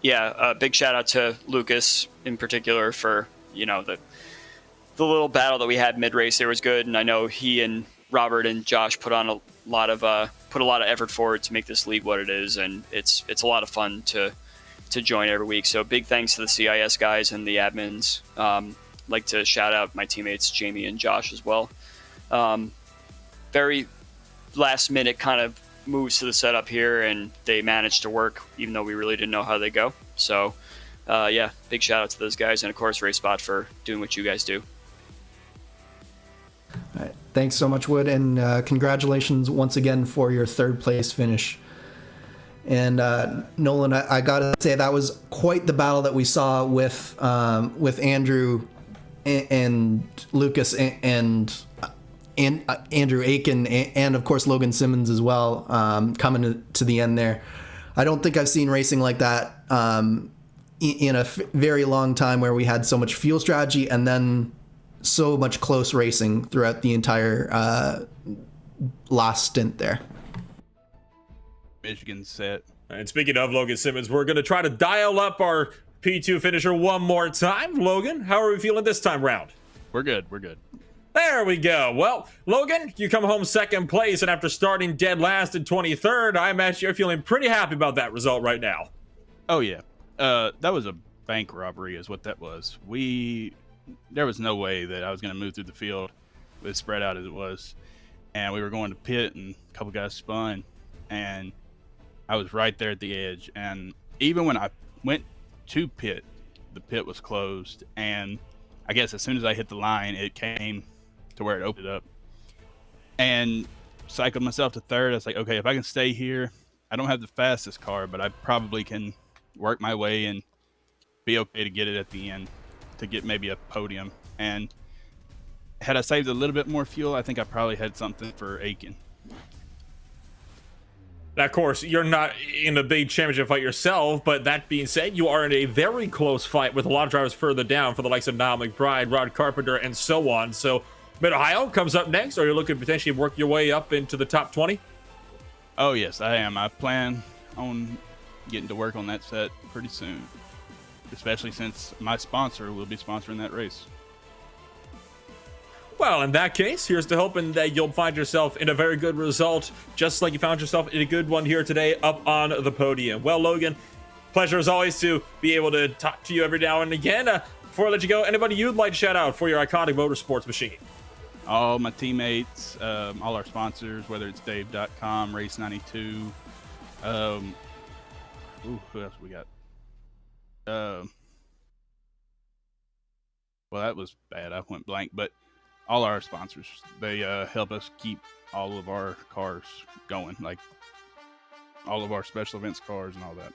Yeah, a big shout out to Lucas in particular for, the little battle that we had mid-race there was good, and I know he and Robert and Josh put a lot of effort forward to make this league what it is, and it's a lot of fun to join every week. So big thanks to the CIS guys and the admins. Like to shout out my teammates Jamie and Josh as well. Very last minute kind of moves to the setup here, and they managed to work even though we really didn't know how they go. So yeah, big shout out to those guys, and of course RaceSpot for doing what you guys do. All right. Thanks so much, Wood, and congratulations once again for your 3rd place finish. And Nolan, I gotta say that was quite the battle that we saw with Andrew and Lucas and Andrew Aiken and of course Logan Simmons as well, coming to the end there. I don't think I've seen racing like that in a very long time where we had so much fuel strategy and then so much close racing throughout the entire last stint there. Michigan set. And speaking of Logan Simmons, we're going to try to dial up our P2 finisher one more time. Logan, how are we feeling this time round? We're good. We're good. There we go. Well, Logan, you come home second place, and after starting dead last in 23rd, I imagine you're feeling pretty happy about that result right now. Oh, yeah. That was a bank robbery is what that was. There was no way that I was going to move through the field as spread out as it was. And we were going to pit, and a couple guys spun, and I was right there at the edge. And even when I went to pit, the pit was closed. And I guess as soon as I hit the line, it came to where it opened up. And cycled myself to third. I was like, okay, if I can stay here, I don't have the fastest car, but I probably can work my way and be okay to get it at the end, to get maybe a podium. And had I saved a little bit more fuel, I think I probably had something for Aiken. Now, of course, you're not in a big championship fight yourself, but that being said, you are in a very close fight with a lot of drivers further down for the likes of Niall McBride, Rod Carpenter, and so on. So Mid-Ohio comes up next, or you're looking to potentially work your way up into the top 20? Oh, yes, I am. I plan on getting to work on that set pretty soon, especially since my sponsor will be sponsoring that race. Well, in that case, here's to hoping that you'll find yourself in a very good result, just like you found yourself in a good one here today up on the podium. Well, Logan, pleasure as always to be able to talk to you every now and again. Before I let you go, anybody you'd like to shout out for your iconic motorsports machine? All my teammates, all our sponsors, whether it's Dave.com, Race 92. Who else we got? Well, that was bad. I went blank, but all our sponsors, they help us keep all of our cars going, like all of our special events cars and all that.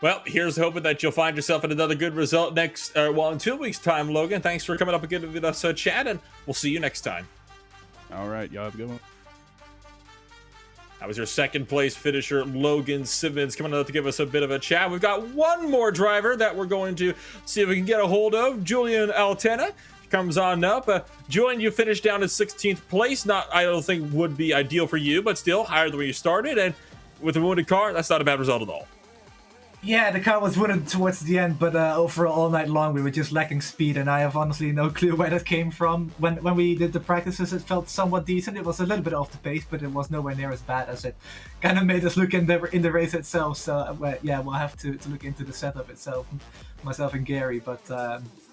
Well, here's hoping that you'll find yourself in another good result next, in 2 weeks' time, Logan. Thanks for coming up and giving us a chat, and we'll see you next time. All right, y'all have a good one. That was your second place finisher, Logan Simmons, coming up to give us a bit of a chat. We've got one more driver that we're going to see if we can get a hold of. Julian Altena comes on up. Julian, you finished down in 16th place. I don't think would be ideal for you, but still higher than where you started. And with a wounded car, that's not a bad result at all. Yeah, the car was wounded towards the end, but overall all night long we were just lacking speed, and I have honestly no clue where that came from. When we did the practices, it felt somewhat decent. It was a little bit off the pace, but it was nowhere near as bad as it kind of made us look in the race itself. So yeah, we'll have to look into the setup itself, myself and Gary. But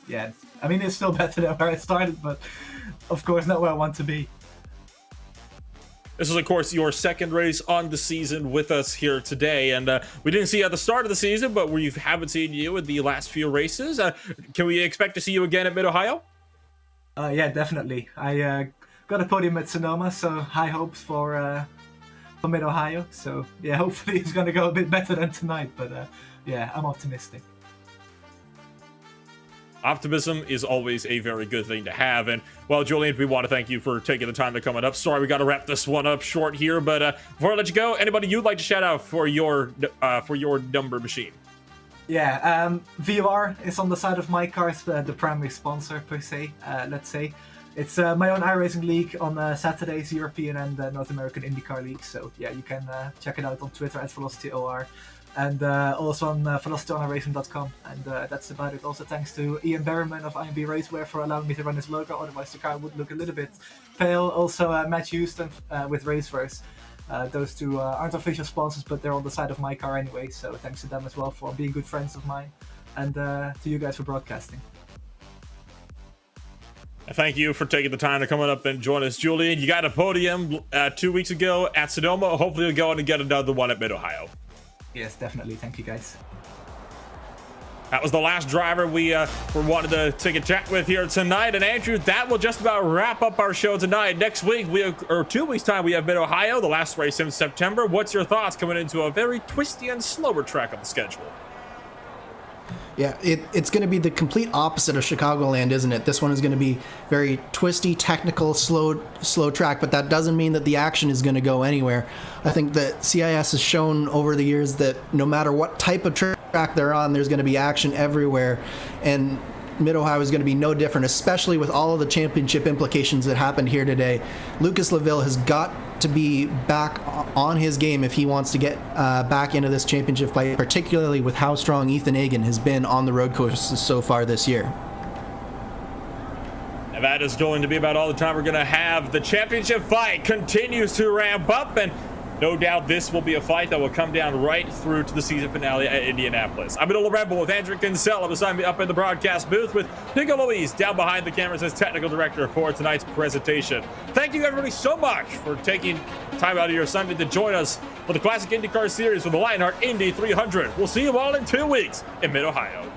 yeah, I mean it's still better than where I started, but of course not where I want to be. This is, of course, your second race on the season with us here today, and we didn't see you at the start of the season, but we haven't seen you in the last few races. Can we expect to see you again at Mid-Ohio? Yeah, definitely. I got a podium at Sonoma, so high hopes for Mid-Ohio. So yeah, hopefully it's going to go a bit better than tonight, but yeah, I'm optimistic. Optimism is always a very good thing to have. And, well, Julian, we want to thank you for taking the time to come up. Sorry, we got to wrap this one up short here, but before I let you go, anybody you'd like to shout out for your number machine? Yeah, VOR is on the side of my cars, the primary sponsor, per se, let's say. It's my own iRacing league on Saturdays, European and North American IndyCar league. So, yeah, you can check it out on Twitter at VelocityOR. And also on VelocityOnRacing.com, and that's about it. Also thanks to Ian Berryman of IMB Racewear for allowing me to run his logo, otherwise the car would look a little bit pale. Also Matt Houston with Raceverse. Those two aren't official sponsors, but they're on the side of my car anyway, so thanks to them as well for being good friends of mine, and to you guys for broadcasting. Thank you for taking the time to come up and join us, Julian. You got a podium 2 weeks ago at Sonoma. Hopefully you'll go on and get another one at Mid-Ohio. Yes, definitely. Thank you, guys. That was the last driver we wanted to take a chat with here tonight. And Andrew, that will just about wrap up our show tonight. Next week, or 2 weeks' time, we have Mid-Ohio, the last race in September. What's your thoughts coming into a very twisty and slower track on the schedule? Yeah, it's going to be the complete opposite of Chicagoland, isn't it? This one is going to be very twisty, technical, slow track, but that doesn't mean that the action is going to go anywhere. I think that CIS has shown over the years that no matter what type of track they're on, there's going to be action everywhere, and Mid-Ohio is going to be no different, especially with all of the championship implications that happened here today. Lucas Laville has got to be back on his game if he wants to get back into this championship fight, particularly with how strong Ethan Hagen has been on the road courses so far this year. And that is going to be about all the time we're going to have. The championship fight continues to ramp up, and no doubt this will be a fight that will come down right through to the season finale at Indianapolis. I'm Manolo Rebel with Andrew Kinsella beside me up in the broadcast booth with Nico Luis down behind the cameras as technical director for tonight's presentation. Thank you everybody so much for taking time out of your Sunday to join us for the Classic IndyCar Series for the Lionheart Indy 300. We'll see you all in 2 weeks in Mid-Ohio.